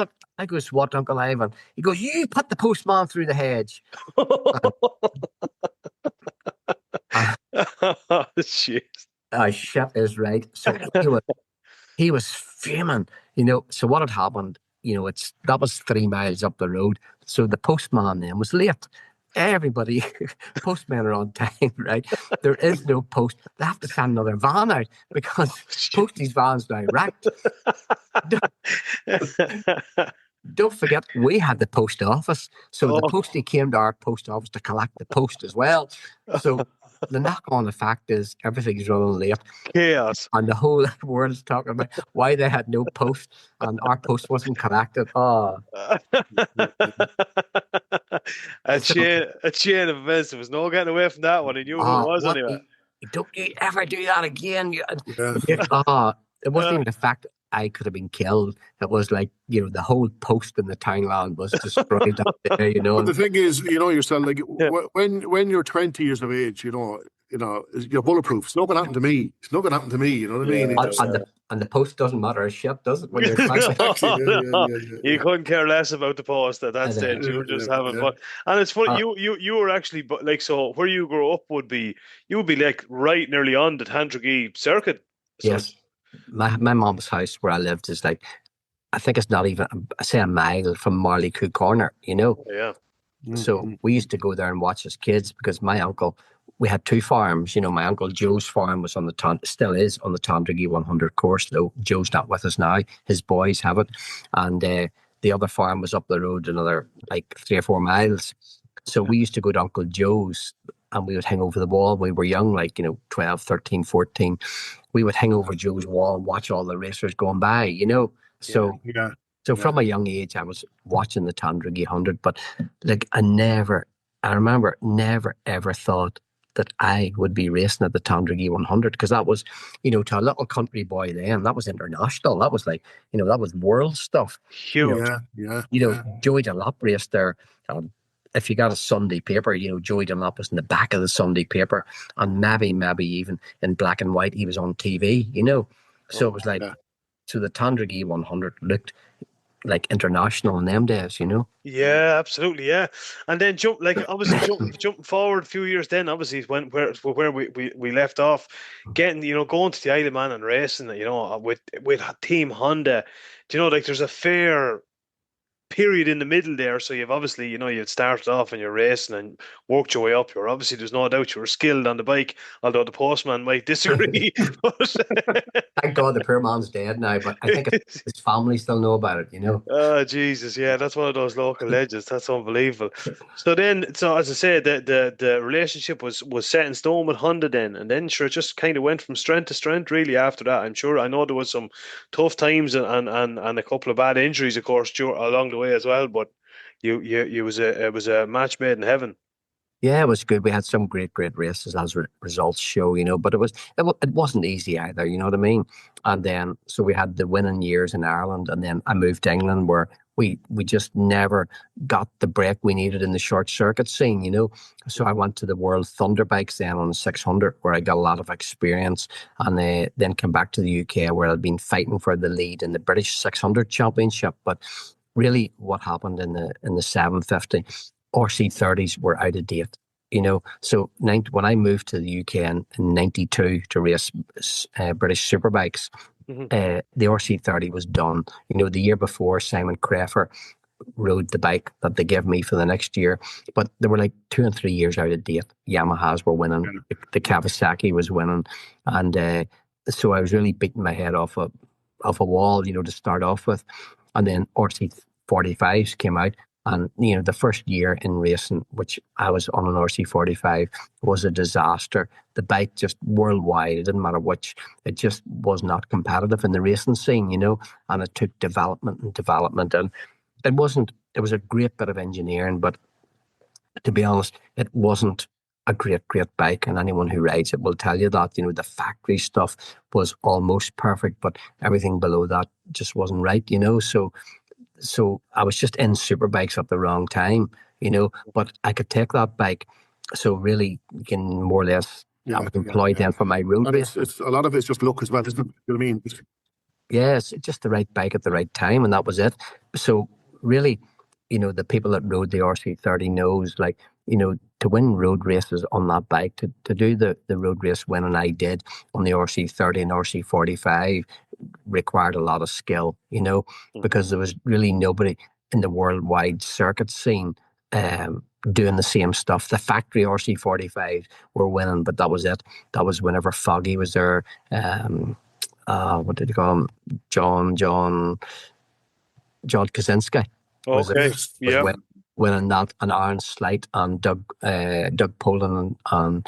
it. I goes, what, Uncle Ivan? He goes, you put the postman through the hedge. Shit. Shit is right. So he was fuming, you know. So what had happened, you know, that was 3 miles up the road. So the postman then was late. Everybody, postmen are on time, right? There is no post. They have to send another van out because Posty's van's now wrecked. Don't forget, we had the post office. So the Postie came to our post office to collect the post as well. So the knock on the fact is everything's running late, Chaos. and the whole world's talking about why they had no post, and our post wasn't connected. Oh, so, A chain of events. There was no getting away from that one. He knew who it was what? anyway. Don't you ever do that again? Yeah. It wasn't even the fact I could have been killed. It was like, the whole post in the townland was destroyed up there, But the thing is, yourself, like Yeah. when you're 20 years of age, you're bulletproof. It's not going to happen to me. It's not going to happen to me. You know what I mean? And the post doesn't matter a shit, does it? When you're 20? Exactly. You couldn't care less about the post at that stage. You were just having fun. And it's funny, you were actually, but like, so where you grew up you would be like right nearly on the Tandragee circuit. So Yes. My mom's house where I lived is like, I think it's not even, say, a mile from Marley Coo Corner, yeah. So we used to go there and watch as kids because my uncle, we had two farms. My uncle Joe's farm was still is on the Tandragee 100 course, though Joe's not with us now. His boys have it. And the other farm was up the road another like 3 or 4 miles. So we used to go to Uncle Joe's and we would hang over the wall. We were young, like, 12, 13, 14. We would hang over Joe's wall and watch all the racers going by, So from a young age, I was watching the Tandragee 100, but like I remember never ever thought that I would be racing at the Tandragee 100 because that was, to a little country boy then, that was international. That was like, that was world stuff. Huge. Joey Dunlop raced there. If you got a Sunday paper, Joey Dunlop was in the back of the Sunday paper, and maybe even in black and white, he was on TV, So it was like, so the Tandragee 100 looked like international in them days, Yeah, absolutely, yeah. And then jumping forward a few years, then obviously where we left off, getting going to the Isle of Man and racing, with Team Honda, like there's a fair period in the middle there. So you've obviously, you'd started off and you're racing and worked your way up. There's no doubt you were skilled on the bike, although the postman might disagree. Thank God the poor man's dead now, but I think his family still know about it, Oh, Jesus, yeah, that's one of those local legends. That's unbelievable. So as I said, the relationship was set in stone with Honda then, and then sure, it just kind of went from strength to strength really after that. I know there was some tough times and a couple of bad injuries, of course, along the way as well, but it was a match made in heaven. Yeah, it was good. We had some great races as results show, but it wasn't easy either, you know what I mean? And then, so we had the winning years in Ireland, and then I moved to England where we just never got the break we needed in the short circuit scene, So I went to the World Thunder Bikes then on the 600 where I got a lot of experience, and then came back to the UK where I'd been fighting for the lead in the British 600 Championship. But really what happened in the 750, RC30s were out of date, So when I moved to the UK in 92 to race British Superbikes, the RC30 was done. The year before, Simon Crafer rode the bike that they gave me for the next year, but they were like 2 and 3 years out of date. Yamahas were winning, the Kawasaki was winning, and so I was really beating my head off a wall, to start off with. And then RC45s came out, and the first year in racing, which I was on an RC45, was a disaster. The bike just worldwide, it didn't matter which, it just was not competitive in the racing scene, and it took development, and it was a great bit of engineering, but to be honest, it wasn't a great bike, and anyone who rides it will tell you that. The factory stuff was almost perfect, but everything below that just wasn't right, So I was just in superbikes at the wrong time, but I could take that bike. So really, you can more or less, I was employed then for my road race. It's a lot of it's just luck as well, isn't it? You know what I mean? Yes, just the right bike at the right time, and that was it. So really, the people that rode the RC30 knows, like, to win road races on that bike, to do the road race winning I did on the RC30 and RC45 required a lot of skill, because there was really nobody in the worldwide circuit scene doing the same stuff. The factory RC45s were winning, but that was it. That was whenever Foggy was there. What did you call him? John Kaczynski. Okay, winning that, and Aaron Slight and Doug Poland and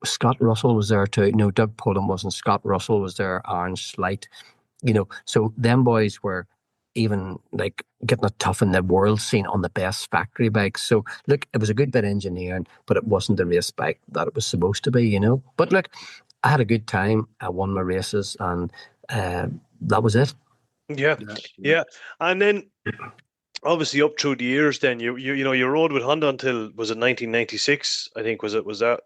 Scott Russell was there too. No, Doug Pullum wasn't. Scott Russell was there. Aaron Slight. So them boys were even like getting it tough in the world scene on the best factory bikes. So look, it was a good bit of engineering, but it wasn't the race bike that it was supposed to be. But look, I had a good time. I won my races, and that was it. Yeah. And then obviously up through the years, then you rode with Honda until, was it 1996? I think was that?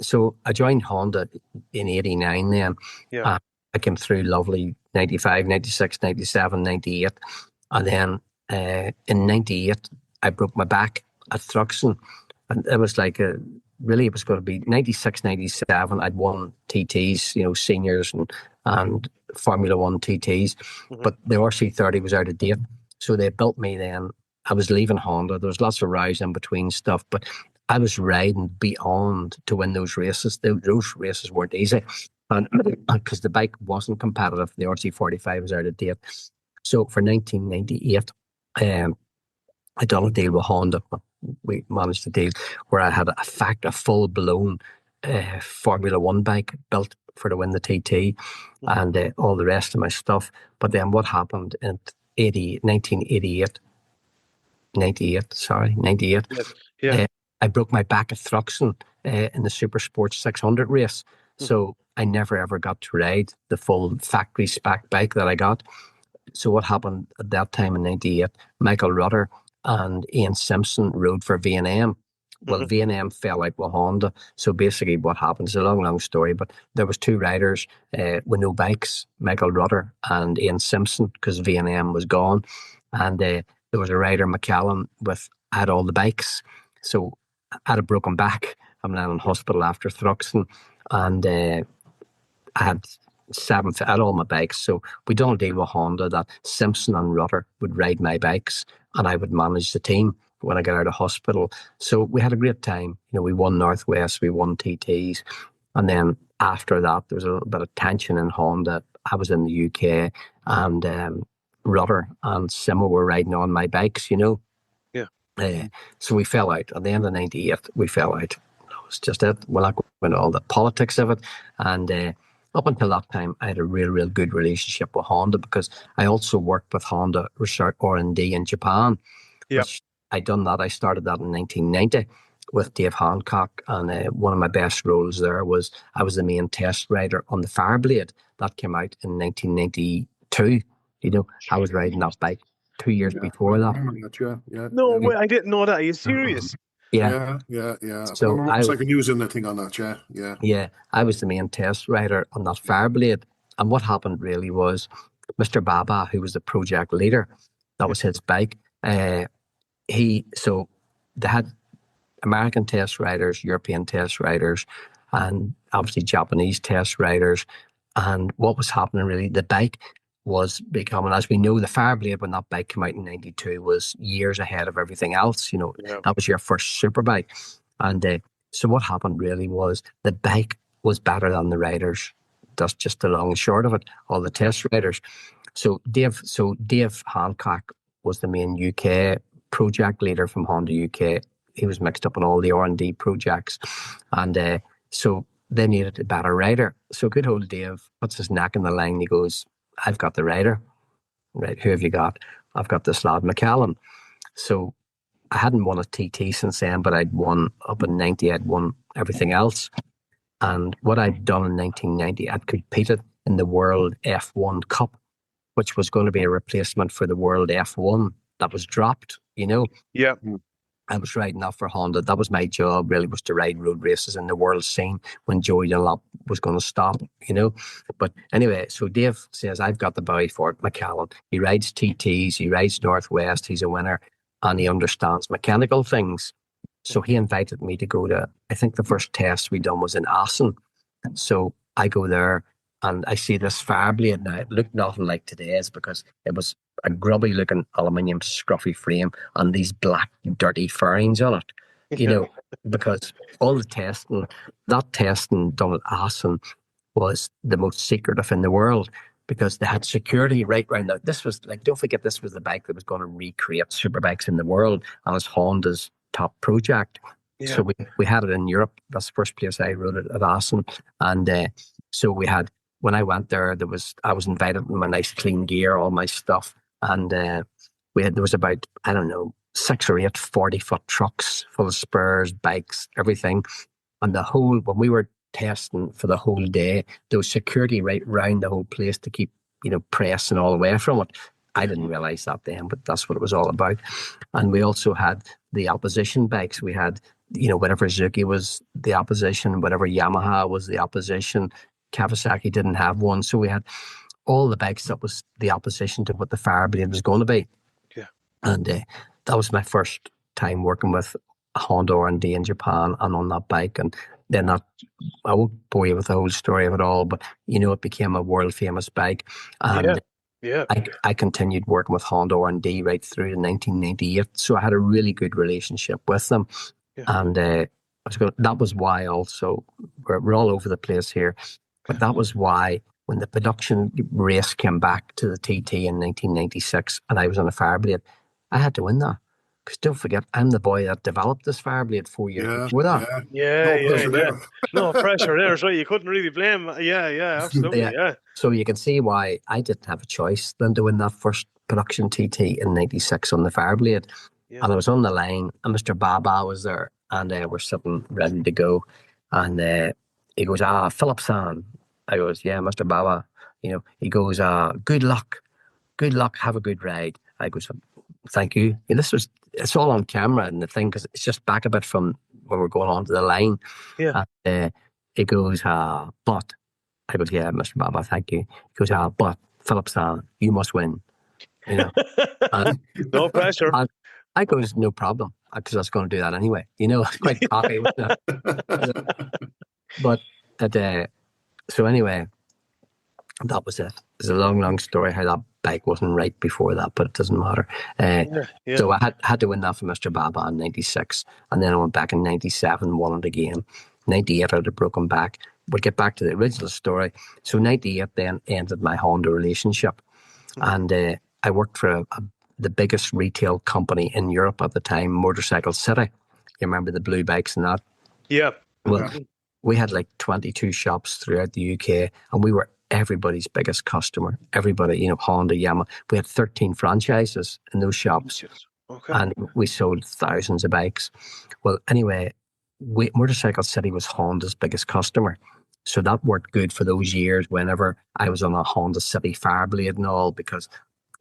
So I joined Honda in '89 then. Yeah. I came through lovely 95, 96, 97, 98. And then in 98, I broke my back at Thruxton. And it was like really it was going to be 96, 97. I'd won TTs, seniors and Formula One TTs. Mm-hmm. But the RC30 was out of date. So they built me then. I was leaving Honda. There was lots of rows in between stuff, but I was riding beyond to win those races. Those races weren't easy. And because the bike wasn't competitive, the RC45 was out of date. So for 1998, I done a deal with Honda. We managed a deal where I had a full-blown Formula One bike built for to win the TT and all the rest of my stuff. But then what happened in 1988? 98. Yeah. I broke my back at Thruxton in the Super Sports 600 race. So I never ever got to ride the full factory spec bike that I got. So what happened at that time in 98, Michael Rutter and Ian Simpson rode for V&M. Well, V&M fell out with Honda. So basically what happened, it's a long story, but there was two riders with no bikes, Michael Rutter and Ian Simpson, because V&M was gone. And there was a rider, McCallen, had all the bikes. So I had a broken back. I'm now in hospital after Thruxton. And I had all my bikes. So we done a deal with Honda that Simpson and Rutter would ride my bikes and I would manage the team when I got out of hospital. So we had a great time. We won Northwest, we won TTs. And then after that, there was a little bit of tension in Honda. I was in the UK and Rutter and Simo were riding on my bikes, Yeah. So we fell out. At the end of 98, we fell out. That was just it. We're not going into all the politics of it. And up until that time, I had a real good relationship with Honda because I also worked with Honda Research R&D in Japan. Yeah. Which I done that. I started that in 1990 with Dave Hancock. And one of my best roles there was I was the main test rider on the Fireblade. That came out in 1992. I was riding that bike 2 years before that. Yeah. No way, I didn't know that. Are you serious? Yeah. So I was like using the thing on that, yeah. Yeah, I was the main test rider on that Fireblade. And what happened really was Mr. Baba, who was the project leader, that was his bike. So they had American test riders, European test riders, and obviously Japanese test riders. And what was happening really, the bike was becoming, as we know, the Fireblade when that bike came out in 92 was years ahead of everything else. That was your first super bike. And so what happened really was the bike was better than the riders. That's just the long and short of it, all the test riders. So Dave Hancock was the main UK project leader from Honda UK. He was mixed up in all the R&D projects. And so they needed a better rider. So good old Dave puts his neck in the line. He goes, I've got the rider. Right, who have you got? I've got this lad, McCallen. So I hadn't won a TT since then, but I'd won up in 90, I'd won everything else. And what I'd done in 1990, I'd competed in the World F1 Cup, which was going to be a replacement for the World F1 that was dropped, Yeah. I was riding that for Honda. That was my job, really, was to ride road races in the world scene when Joey Dunlop was going to stop, But anyway, so Dave says, I've got the boy for it, McCallen. He rides TTs, he rides Northwest, he's a winner, and he understands mechanical things. So he invited me to go to, I think the first test we done was in Assen. So I go there and I see this Fireblade. Now, it looked nothing like today's because it was a grubby looking aluminium scruffy frame and these black dirty fairings on it, because all the testing, that testing done at Assen was the most secretive in the world because they had security right round there. This was like, don't forget, this was the bike that was going to recreate superbikes in the world and it's Honda's top project. Yeah. So we had it in Europe. That's the first place I rode it, at Aston. And so we had, when I went there, I was invited with my nice clean gear, all my stuff. And there was about, I don't know, 6 or 8 40-foot trucks full of spurs, bikes, everything. And when we were testing for the whole day, there was security right round the whole place to keep, pressing all away from it. I didn't realize that then, but that's what it was all about. And we also had the opposition bikes. We had, whatever Suzuki was the opposition, whatever Yamaha was the opposition. Kawasaki didn't have one. So we had all the bikes that was the opposition to what the Fireblade was going to be. Yeah. And that was my first time working with a Honda R&D in Japan and on that bike. And then I won't bore you with the whole story of it all, but it became a world famous bike. And yeah. I continued working with Honda R&D right through to 1998. So I had a really good relationship with them. Yeah. And that was why also, we're all over the place here, but that was why when the production race came back to the TT in 1996 and I was on a Fireblade, I had to win that. Because don't forget, I'm the boy that developed this Fireblade 4 years before that. Yeah. No pressure there, so you couldn't really blame. Yeah, absolutely, yeah. So you can see why I didn't have a choice than to win that first production TT in 96 on the Fireblade. Yeah. And I was on the line, and Mr. Baba was there, and we're sitting ready to go. And he goes, Philip San. I goes, yeah, Mr. Baba. He goes, good luck, have a good ride. I goes, thank you. And it's all on camera and the thing, because it's just back a bit from when we're going on to the line. Yeah. And he goes, but I goes, yeah, Mr. Baba, thank you. He goes, but Philip San, you must win. And, no pressure. And I goes, no problem, because I was going to do that anyway. It's quite cocky. But so anyway, that was it. It's a long, long story how that bike wasn't right before that, but it doesn't matter. So I had to win that for Mr. Baba in 96, and then I went back in 97, won it again. 98, I had a broken back. We'll get back to the original story. So 98 then ended my Honda relationship, and I worked for the biggest retail company in Europe at the time, Motorcycle City. You remember the blue bikes and that? Yeah. Well, we had like 22 shops throughout the UK, and we were everybody's biggest customer. Everybody, Honda, Yamaha. We had 13 franchises in those shops, and we sold thousands of bikes. Well, anyway, Motorcycle City was Honda's biggest customer. So that worked good for those years whenever I was on a Honda City Fireblade and all, because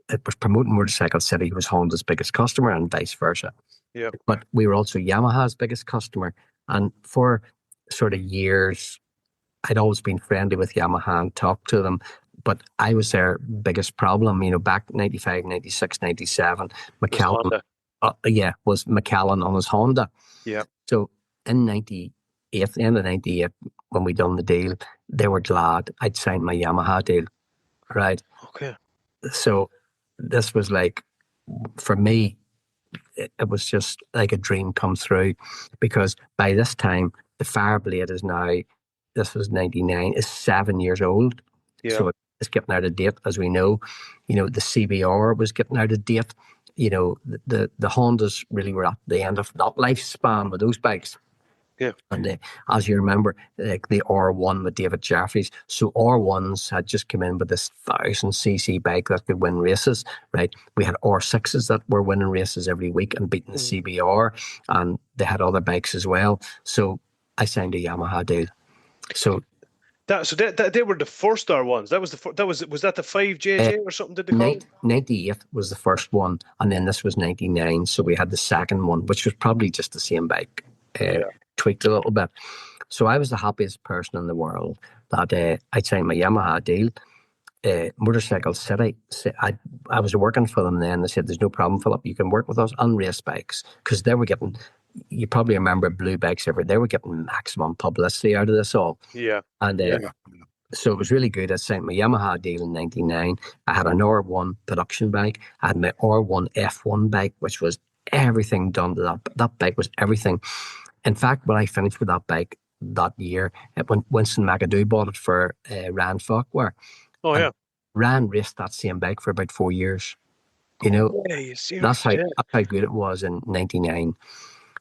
it was promoting Motorcycle City was Honda's biggest customer and vice versa. Yeah. But we were also Yamaha's biggest customer. And for sort of years, I'd always been friendly with Yamaha and talked to them, but I was their biggest problem. Back 95, 96, 97, McCallen, was McCallen on his Honda. Yeah. So in 98, the end of 98, when we done the deal, they were glad I'd signed my Yamaha deal, right? Okay. So this was like, for me, it was just like a dream come through, because by this time, the Fireblade is now, this was 99, is 7 years old. Yeah. So it's getting out of date, as we know. The CBR was getting out of date. The Hondas really were at the end of that lifespan with those bikes. Yeah. And as you remember, like the R1 with David Jeffries. So R1s had just come in with this 1000cc bike that could win races, right? We had R6s that were winning races every week and beating the CBR, and they had other bikes as well. So I signed a Yamaha deal. So they were the first R1s. Was that the 5JJ or something? Did they call it? 98 was the first one, and then this was 99. So we had the second one, which was probably just the same bike. Tweaked a little bit. So I was the happiest person in the world that I signed my Yamaha deal. Motorcycle City, I was working for them then. They said, there's no problem, Philip, you can work with us on race bikes, because they were getting, you probably remember blue bikes they were getting maximum publicity out of this all. Yeah. And so it was really good. I signed my Yamaha deal in 99. I had an R1 production bike. I had my R1 F1 bike, which was everything done to that. That bike was everything. In fact, when I finished with that bike that year, when Winston McAdoo bought it for Rand Farquhar. Oh, yeah. Rand raced that same bike for about 4 years. That's how good it was in 99.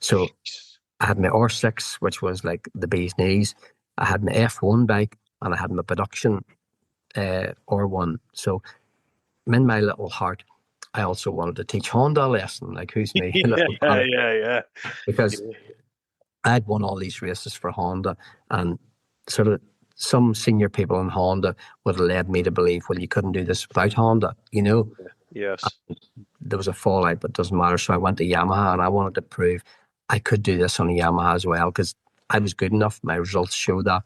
So I had my R6, which was like the bee's knees. I had my F1 bike, and I had my production R1. So in my little heart, I also wanted to teach Honda a lesson. Like, who's me? Yeah. Because I had won all these races for Honda, and sort of some senior people in Honda would have led me to believe, well, you couldn't do this without Honda, Yes. There was a fallout, but it doesn't matter. So I went to Yamaha, and I wanted to prove I could do this on a Yamaha as well, because I was good enough. My results showed that.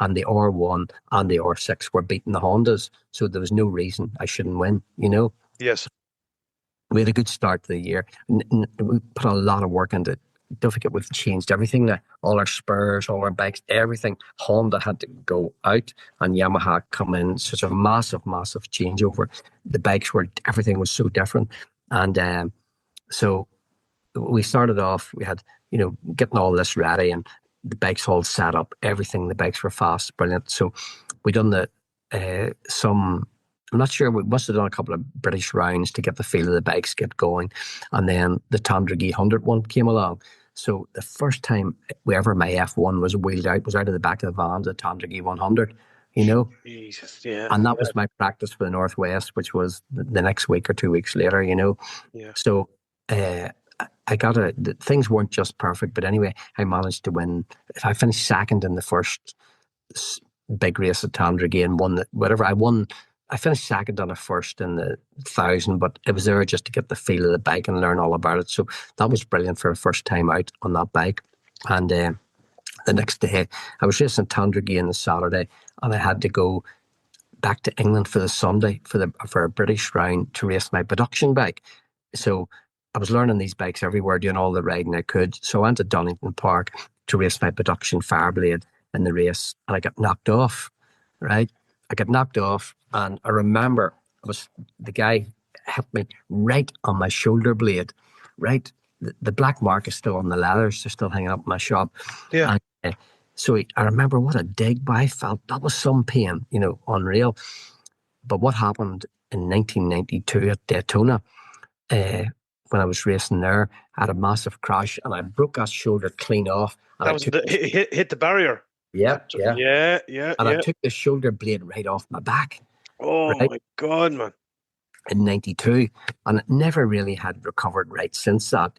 And the R1 and the R6 were beating the Hondas. So there was no reason I shouldn't win, Yes. We had a good start to the year. We put a lot of work into it. Don't forget, we've changed everything now. All our spurs, all our bikes, everything. Honda had to go out and Yamaha come in. Such a massive changeover. The bikes everything was so different. And so we started off, we had, getting all this ready and the bikes all set up, everything. The bikes were fast, brilliant. So we done I'm not sure, we must have done a couple of British rounds to get the feel of the bikes get going. And then the Tandragee 100 one came along. So the first time my F1 was wheeled out was out of the back of the van, the Tandragee 100, Jesus, yeah. And that was my practice for the Northwest, which was the next week or 2 weeks later, Yeah. So things weren't just perfect, but anyway, I managed to win. If I finished second in the first big race at Tandragee and won whatever I won. I finished second on a first in the 1,000, but it was there just to get the feel of the bike and learn all about it. So that was brilliant for the first time out on that bike. And the next day, I was racing Tandragee on the Saturday, and I had to go back to England for the Sunday for a British round to race my production bike. So I was learning these bikes everywhere, doing all the riding I could. So I went to Donington Park to race my production Fireblade in the race, and I got knocked off, right? I got knocked off, and I remember the guy hit me right on my shoulder blade, right? The black mark is still on the leathers, they're still hanging up in my shop. Yeah. And, so I remember what a dig, but I felt that was some pain, unreal. But what happened in 1992 at Daytona, when I was racing there, I had a massive crash and I broke that shoulder clean off. And That was hit the barrier. Yeah. And I took the shoulder blade right off my back. Oh, right? My God, man. In 92. And it never really had recovered right since that,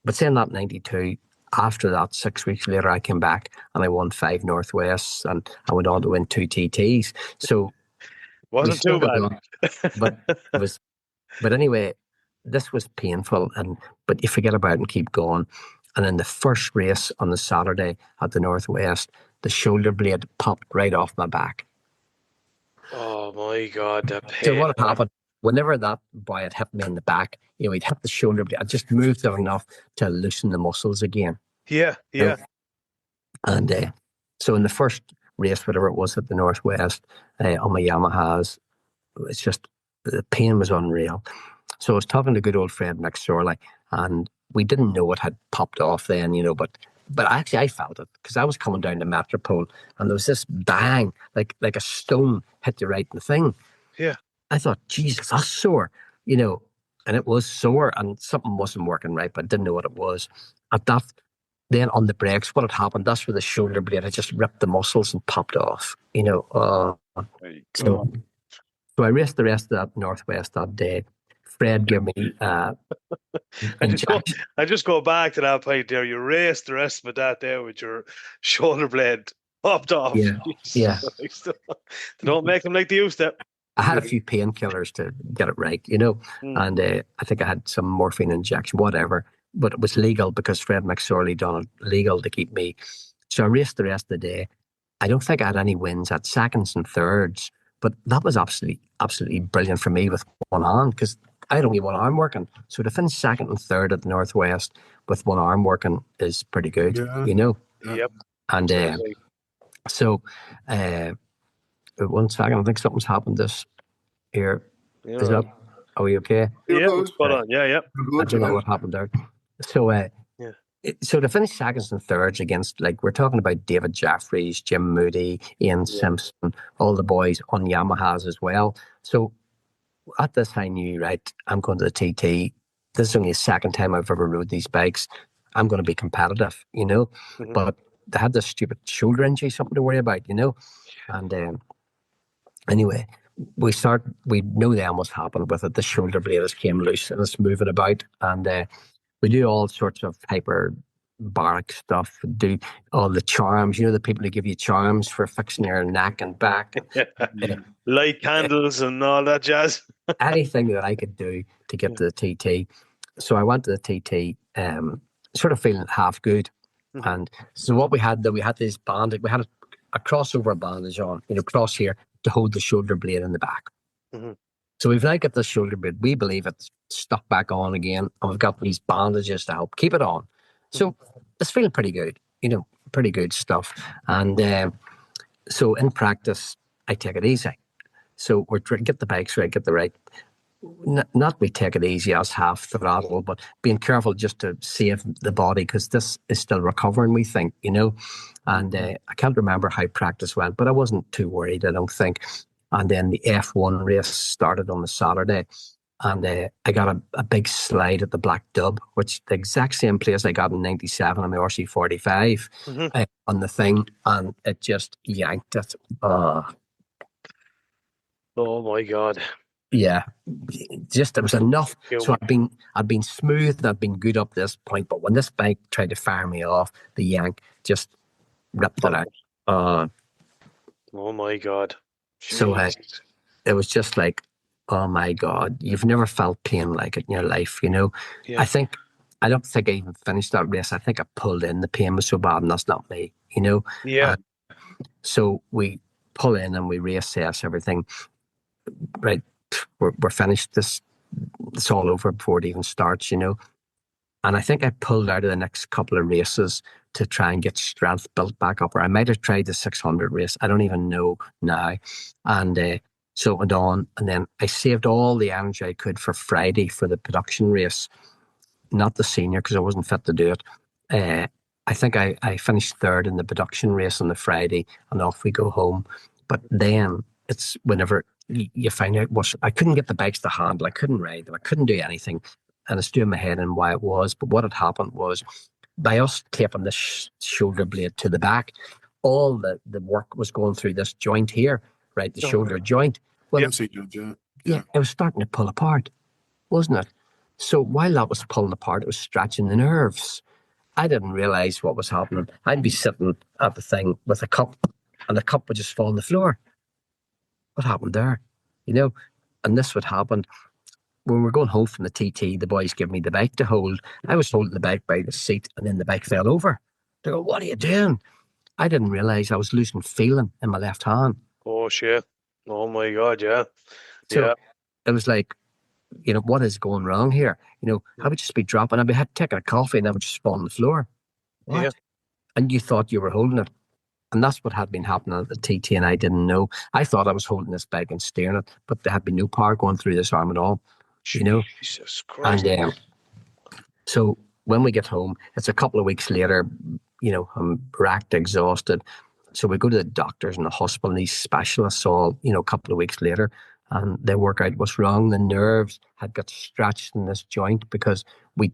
But saying that 92, after that, 6 weeks later, I came back and I won 5 Northwests and I went on to win 2 TTs. So wasn't too bad. But anyway, this was painful, but you forget about it and keep going. And in the first race on the Saturday at the Northwest, the shoulder blade popped right off my back. Oh my God, that pain. So what had happened, whenever that boy had hit me in the back, he'd hit the shoulder blade. I just moved it enough to loosen the muscles again. Yeah. And so in the first race, whatever it was at the Northwest, on my Yamahas, it's just, the pain was unreal. So I was talking to good old Fred McCallen, and we didn't know it had popped off then, but actually I felt it because I was coming down the Metropole and there was this bang, like a stone hit you right in the thing. Yeah. I thought, Jesus, that's sore, and it was sore and something wasn't working right, but I didn't know what it was. At that, then on the brakes, what had happened, that's where the shoulder blade had just ripped the muscles and popped off, So I raced the rest of that Northwest that day. Fred gave me I just go back to that point there. You raced the rest of it that day with your shoulder blade popped off. Yeah. They don't make them like they used to. I had a few painkillers to get it right, and I think I had some morphine injection, whatever. But it was legal because Fred McSorley done it legal to keep me. So I raced the rest of the day. I don't think I had any wins at seconds and thirds, but that was absolutely brilliant for me with one hand because I had only one arm working. So to finish second and third at the Northwest with one arm working is pretty good, Yep. And so 1 second, I think something's happened this here. Yeah. Is that, are we okay? Yeah, spot on. Yeah. I don't know what happened there. So so to finish seconds and thirds against, we're talking about David Jeffries, Jim Moody, Ian Simpson, all the boys on Yamahas as well. So at this, I knew, right, I'm going to the TT. This is only the second time I've ever rode these bikes. I'm going to be competitive, you know. Mhm. But they had this stupid shoulder injury, something to worry about, you know. And anyway, we know then what's happened with it. The shoulder blade has came loose and it's moving about. And we do all sorts of hyperbaric stuff, do all the charms, you know, the people who give you charms for fixing your neck and back. Light candles and all that jazz. Anything that I could do to get to the TT. So I went to the TT, sort of feeling half good. Mhm. And so what we had, we had this bandage, we had a crossover bandage on, you know, cross here to hold the shoulder blade in the back. Mhm. So we've now got the shoulder blade. We believe it's stuck back on again, and we've got these bandages to help keep it on. So it's feeling pretty good, you know, pretty good stuff. And so in practice, I take it easy. So we're trying to get the bikes right, get the right. Not we take it easy as half throttle, but being careful just to save the body because this is still recovering, we think, you know. And I can't remember how practice went, but I wasn't too worried, I don't think. And then the F1 race started on the Saturday, and I got a big slide at the Black Dub, which the exact same place I got in '97 on my RC45 Mhm. on the thing, and it just yanked it. Oh my God. Yeah, just it was enough. Yeah. So I'd been smooth and I'd been good up this point, but when this bike tried to fire me off, the yank just ripped it out. Oh my God. So Jeez. it was just like, oh my God, you've never felt pain like it in your life, you know. Yeah. I don't think I even finished that race. I think I pulled in. The pain was so bad, and that's not me, you know. Yeah. So we pull in and we reassess everything. Right, we're finished. It's all over before it even starts, you know. And I think I pulled out of the next couple of races to try and get strength built back up. Or I might have tried the 600 race. I don't even know now. And so it went on. And then I saved all the energy I could for Friday for the production race, not the senior because I wasn't fit to do it. I think I finished third in the production race on the Friday and off we go home. But then it's whenever you find out, I couldn't get the bikes to handle. I couldn't ride them. I couldn't do anything. And it's doing my head in why it was. But what had happened was by us taping this shoulder blade to the back, all the work was going through this joint here, right? The shoulder joint. Well, Yeah. it was starting to pull apart, wasn't it? So while that was pulling apart, it was stretching the nerves. I didn't realize what was happening. I'd be sitting at the thing with a cup, and the cup would just fall on the floor. What happened there? You know, and this would happen when we're going home from the TT. The boys give me the bike to hold. I was holding the bike by the seat, and then the bike fell over. They go, "What are you doing?" I didn't realize I was losing feeling in my left hand. Oh shit. Oh my God. Yeah. So Yeah. it was like, you know, what is going wrong here? You know, I would just be dropping. I'd be taking a coffee, and I would just fall on the floor. What? Yeah. And you thought you were holding it. And that's what had been happening at the TT, and I didn't know. I thought I was holding this bike and steering it, but there had been no power going through this arm at all, you know. Jesus Christ. And so when we get home, it's a couple of weeks later, you know, I'm racked, exhausted. So we go to the doctors and the hospital and these specialists all, you know, a couple of weeks later, and they work out what's wrong. The nerves had got stretched in this joint because we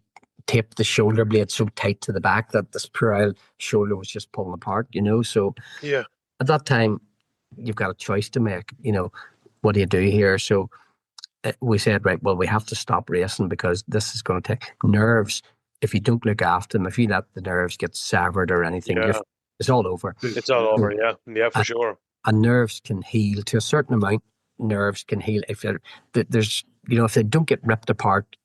taped the shoulder blade so tight to the back that this poor shoulder was just pulling apart, you know. So Yeah. at that time, you've got a choice to make, you know, what do you do here? So we said, right, well, we have to stop racing because this is going to take nerves. If you don't look after them, if you let the nerves get severed or anything, Yeah. it's all over. It's all over. Yeah. Yeah, for sure. And nerves can heal to a certain amount. Nerves can heal if there's, you know, if they don't get ripped apart,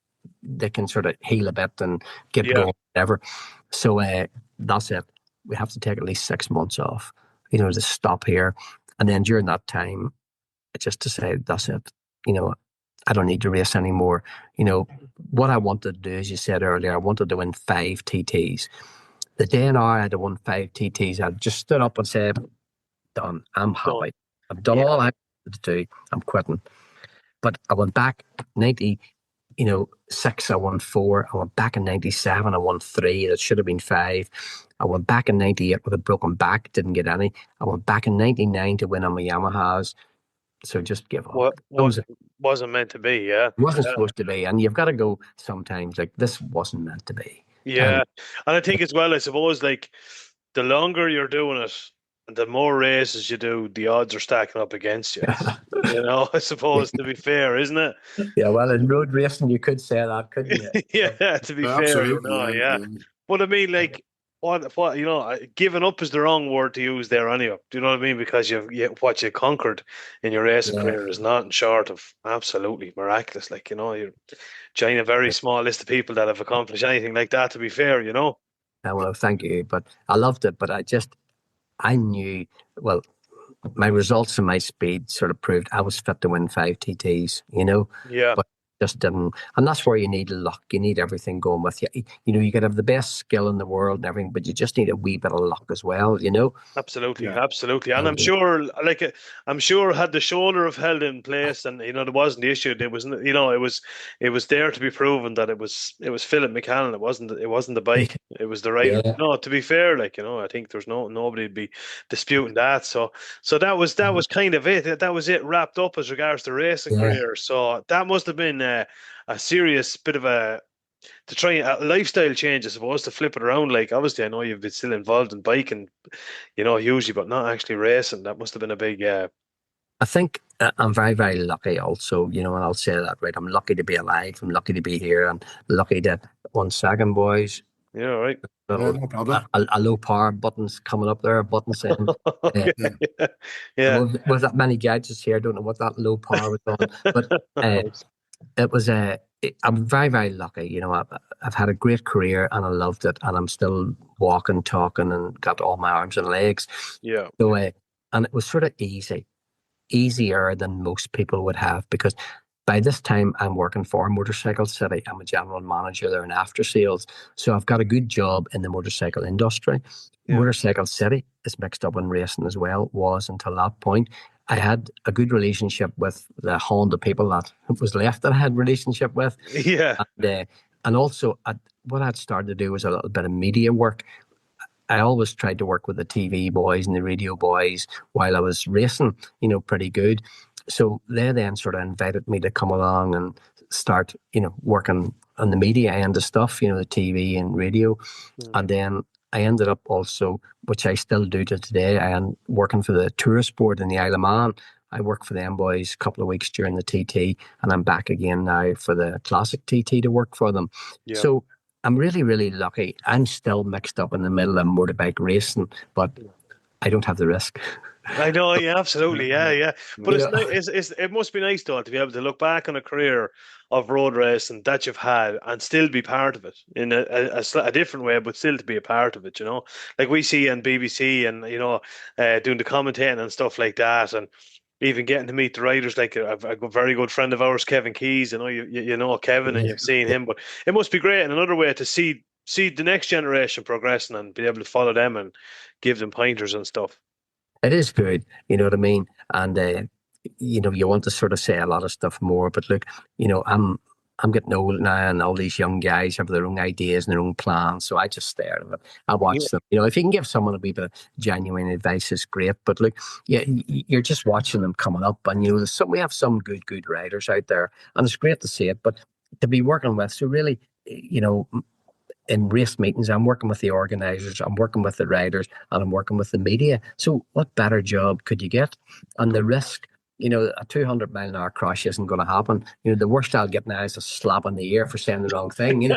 they can sort of heal a bit and get going, whatever. So that's it. We have to take at least 6 months off, you know, to stop here. And then during that time, just to say, that's it. You know, I don't need to race anymore. You know, what I wanted to do, as you said earlier, I wanted to win 5 TTs. The day and hour I had to win 5 TTs, I just stood up and said, done. I'm happy. I've done all I wanted to do. I'm quitting. But I went back 96, I won 4. I went back in 97, I won 3. That should have been 5. I went back in 98 with a broken back, didn't get any. I went back in 99 to win on my Yamahas. So just give up. Wasn't meant to be, yeah. Wasn't supposed to be. And you've got to go sometimes, like, this wasn't meant to be. Yeah, and I think as well, I suppose, like the longer you're doing it, the more races you do, the odds are stacking up against you. You know, I suppose to be fair, isn't it? Yeah, well, in road racing, you could say that, couldn't you? Yeah, to be fair, you Absolutely, know, yeah, yeah. yeah. But I mean, like, what, giving up is the wrong word to use there, anyway. Do you know what I mean? Because what you conquered in your racing Yeah. career is nothing short of absolutely miraculous. Like, you're joining a very small list of people that have accomplished anything like that. To be fair, Well, thank you, but I loved it. But I knew, well, my results and my speed sort of proved I was fit to win 5 TTs, Yeah. but just didn't. And that's where you need luck. You need everything going with you. You could have the best skill in the world and everything, but you just need a wee bit of luck as well. Absolutely, Yeah. absolutely, and I'm And sure, I'm sure, had the shoulder have held in place, and there wasn't the issue. There was, it was there to be proven that it was Philip McCallen. It wasn't the bike. It was the rider. yeah, No, to be fair, I think there's nobody'd be disputing that. So that was kind of it. That was it wrapped up as regards to racing yeah, career. So that must have been a serious bit of to try a lifestyle change, I suppose, to flip it around. Like, obviously, I know you've been still involved in biking, hugely, but not actually racing. That must have been a big, I think I'm very, very lucky also, and I'll say that, right. I'm lucky to be alive. I'm lucky to be here. I'm lucky to, 1 second, boys. right. Yeah, Little, no problem. a low power button's coming up there, a button saying, uh, Okay. Yeah. Yeah. Yeah. with that many gadgets here, I don't know what that low power was on, but uh, Nice. it was I'm very, very lucky. I've had a great career and I loved it, and I'm still walking, talking, and got all my arms and legs. Yeah. So, and it was sort of easier than most people would have, because by this time I'm working for Motorcycle City. I'm a general manager there in after sales. So I've got a good job in the motorcycle industry. Yeah. Motorcycle City is mixed up in racing as well, was until that point. I had a good relationship with the Honda people that was left that I had a relationship with. Yeah. And also what I'd started to do was a little bit of media work. I always tried to work with the TV boys and the radio boys while I was racing, pretty good. So they then sort of invited me to come along and start, working on the media end of stuff, the TV and radio. Mm. And then I ended up also, which I still do to today, I am working for the tourist board in the Isle of Man. I work for them boys a couple of weeks during the TT, and I'm back again now for the classic TT to work for them. Yeah. So I'm really, really lucky. I'm still mixed up in the middle of motorbike racing, but I don't have the risk. I know, yeah, absolutely, yeah, yeah. But it's Yeah. nice. It must be nice though to be able to look back on a career of road racing that you've had and still be part of it in a different way, but still to be a part of it. Like we see on BBC and doing the commentating and stuff like that, and even getting to meet the riders. Like a very good friend of ours, Kevin Keys. I know you know Kevin and you've seen him, but it must be great in another way to see the next generation progressing and be able to follow them and give them pointers and stuff. It is good, you know what I mean? And you want to sort of say a lot of stuff more, but look, I'm getting old now, and all these young guys have their own ideas and their own plans. So I just stare at them. I watch them. If you can give someone a wee bit of genuine advice, it's great. But look, yeah, you're just watching them coming up, and we have some good riders out there, and it's great to see it. But to be working with, so really, in race meetings, I'm working with the organisers, I'm working with the riders, and I'm working with the media. So what better job could you get? And the risk, a 200-mile-an-hour crash isn't going to happen. The worst I'll get now is a slap on the ear for saying the wrong thing.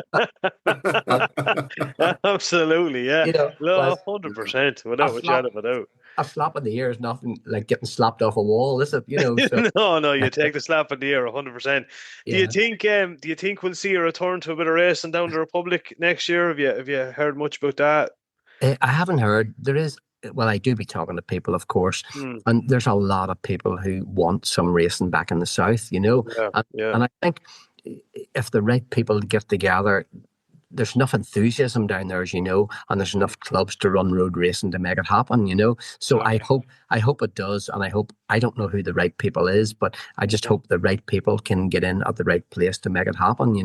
Absolutely, yeah. Well, No, 100%, without a shadow of a doubt. a slap on the ear is nothing like getting slapped off a wall, is it? So No, you take the slap in the ear, 100%. Do you yeah. think we'll see a return to a bit of racing down the Republic next year? Have you heard much about that? I haven't heard. There is, well, I do be talking to people, of course, Hmm. and there's a lot of people who want some racing back in the south, Yeah, and, yeah. and I think if the right people get together, there's enough enthusiasm down there, as you know, and there's enough clubs to run road racing to make it happen, So I hope it does, and I don't know who the right people is, but I just hope the right people can get in at the right place to make it happen,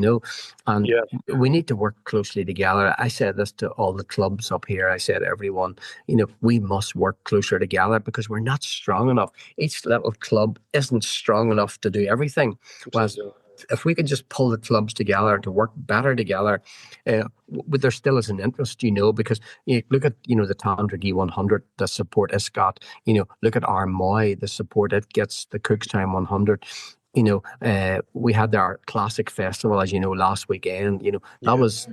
And Yeah. we need to work closely together. I said this to all the clubs up here. I said everyone, we must work closer together because we're not strong enough. Each little club isn't strong enough to do everything. Whereas if we could just pull the clubs together to work better together, there still is an interest, because you look at, the Tandra E100, the support it's got, look at Armagh, the support it gets, the Cookstown 100. We had our classic festival, as you know, last weekend. That was,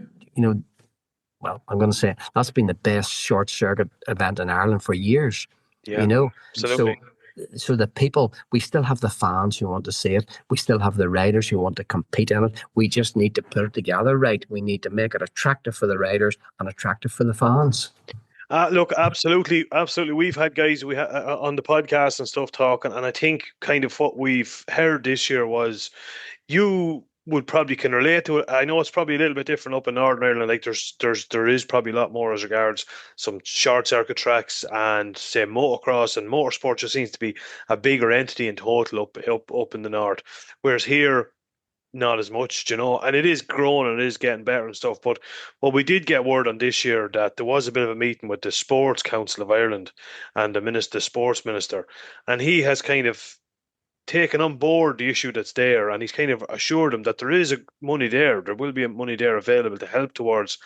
well, I'm going to say that's been the best short circuit event in Ireland for years. Yeah, absolutely. So the people, we still have the fans who want to see it. We still have the riders who want to compete in it. We just need to put it together right. We need to make it attractive for the riders and attractive for the fans. Look, absolutely. We've had guys on the podcast and stuff talking, and I think kind of what we've heard this year was you would probably can relate to it. I know it's probably a little bit different up in Northern Ireland. Like there is probably a lot more as regards some short circuit tracks and say motocross and motorsport just seems to be a bigger entity in total up in the north. Whereas here, not as much, and it is growing and it is getting better and stuff. But what we did get word on this year that there was a bit of a meeting with the Sports Council of Ireland and the sports minister, and he has kind of taken on board the issue that's there, and he's kind of assured them that there is money there. There will be money there available to help towards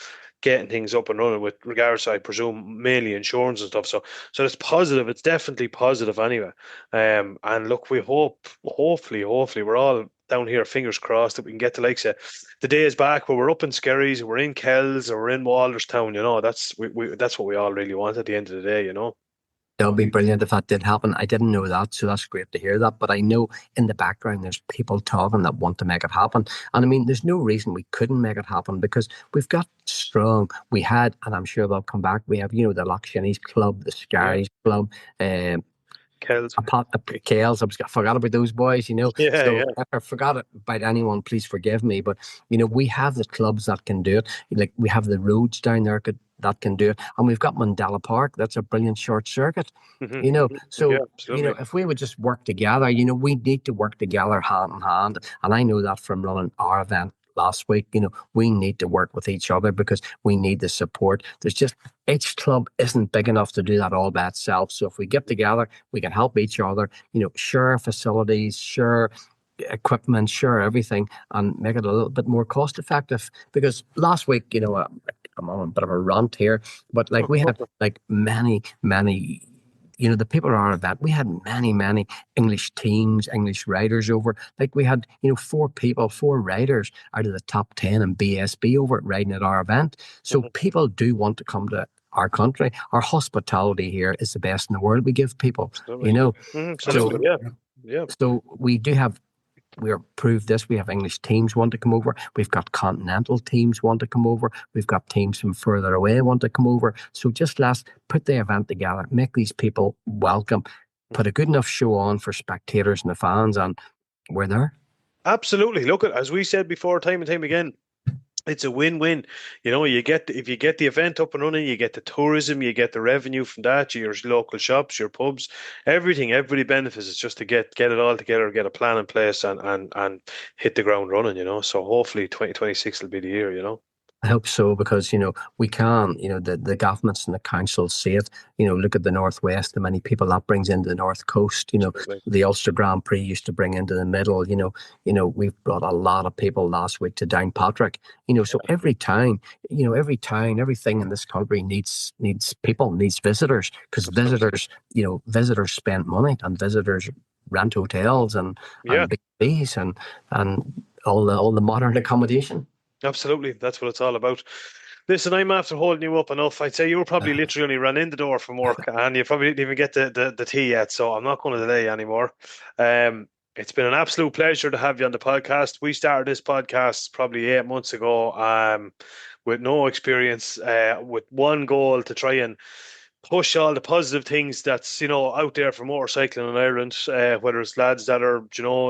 getting things up and running with regards to, I presume, mainly insurance and stuff. So it's positive. It's definitely positive anyway. And look, we hopefully, we're all down here, fingers crossed, that we can get to like say the days back where we're up in Skerries, we're in Kells, or we're in Walterstown. That's what we all really want at the end of the day. That would be brilliant if that did happen. I didn't know that, so that's great to hear that. But I know in the background there's people talking that want to make it happen. And I mean, there's no reason we couldn't make it happen because we've got strong. We had, and I'm sure they'll come back. We have, the Lockshinnies Club, the Scarries Club, Kells. Kells. I forgot about those boys. Yeah, If I forgot about anyone, please forgive me. But we have the clubs that can do it. Like we have the roads down there that can do it, and we've got Mandela Park. That's a brilliant short circuit. Mm-hmm. So Yeah, if we would just work together, we need to work together hand in hand. And I know that from running our event last week, we need to work with each other because we need the support. There's just each club isn't big enough to do that all by itself. So if we get together, we can help each other, share facilities, share equipment, share everything, and make it a little bit more cost effective. Because last week, I'm on a bit of a rant here, but we had many the people at our event, we had many English teams, English riders over. We had, 4 riders out of the top 10 in BSB over riding at our event. So people do want to come to our country. Our hospitality here is the best in the world. We give people, Absolutely. So we do have. We're proved this. We have English teams want to come over. We've got continental teams want to come over. We've got teams from further away want to come over. So just let's put the event together, make these people welcome, put a good enough show on for spectators and the fans, and we're there. Absolutely. Look, as we said before, time and time again, it's a win-win. If you get the event up and running, you get the tourism, you get the revenue from that, your local shops, your pubs, everything. Everybody benefits. It's just to get it all together, get a plan in place, and hit the ground running. So hopefully 2026 will be the year. I hope so because, we can, the governments and the councils see it. Look at the Northwest, the many people that brings into the North Coast. The Ulster Grand Prix used to bring into the middle. We've brought a lot of people last week to Downpatrick. So every town, everything in this country needs people, needs visitors because visitors spend money and visitors rent hotels and big fees and all the modern accommodation. Absolutely. That's what it's all about. Listen, I'm after holding you up enough. I'd say you were probably literally only ran in the door from work and you probably didn't even get the tea yet, so I'm not going to delay anymore. It's been an absolute pleasure to have you on the podcast. We started this podcast probably 8 months ago with no experience, with one goal to try and push all the positive things that's out there for motorcycling in Ireland, whether it's lads that are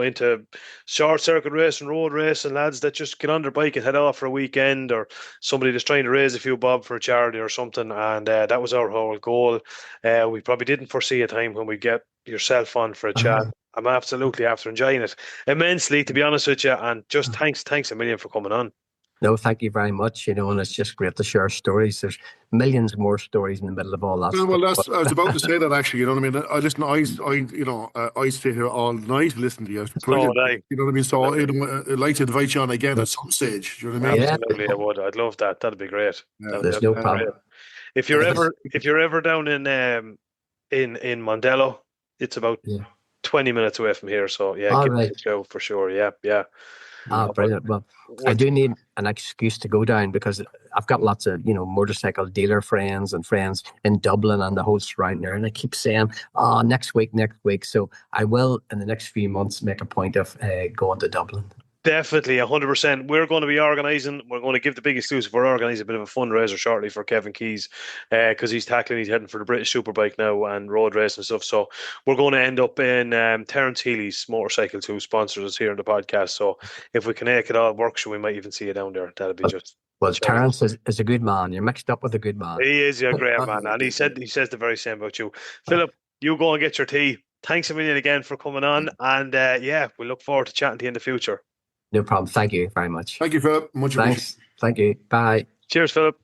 into short circuit racing, road racing, lads that just get on their bike and head off for a weekend, or somebody that's trying to raise a few bob for a charity or something. And that was our whole goal. We probably didn't foresee a time when we get yourself on for a chat. I'm absolutely after enjoying it immensely, to be honest with you, and just thanks a million for coming on. No, thank you very much. And it's just great to share stories. There's millions more stories in the middle of all that Well, stuff. I was about to say that actually. You know what I mean? I sit here all night listening to you. It's brilliant. would I. You know what I mean? So I'd like to invite you on again at some stage. You know what I mean? Yeah. Absolutely, I would. I'd love that. That'd be great. Yeah. There's no That'd be problem. great. If you're ever down in Mondello, it's about Yeah. 20 minutes away from here. So yeah, All give right. it a go for sure. Yeah. Brilliant. Well, I do need an excuse to go down because I've got lots of, motorcycle dealer friends and friends in Dublin and the whole surrounding area. And I keep saying, next week. So I will, in the next few months, make a point of going to Dublin. Definitely, 100%. We're going to be organising. We're going to give the big exclusive. We're organising a bit of a fundraiser shortly for Kevin Keys because he's heading for the British Superbike now and road race and stuff. So we're going to end up in Terence Healy's Motorcycles, who sponsors us here on the podcast. So if we can make it all work, we might even see you down there. That'll be just. Well, Terence is a good man. You're mixed up with a good man. He is a great man, and he says the very same about you, Philip. You go and get your tea. Thanks a million again for coming on, and we look forward to chatting to you in the future. No problem. Thank you very much. Thank you, Philip. Much appreciated. Thanks. Thank you. Bye. Cheers, Philip.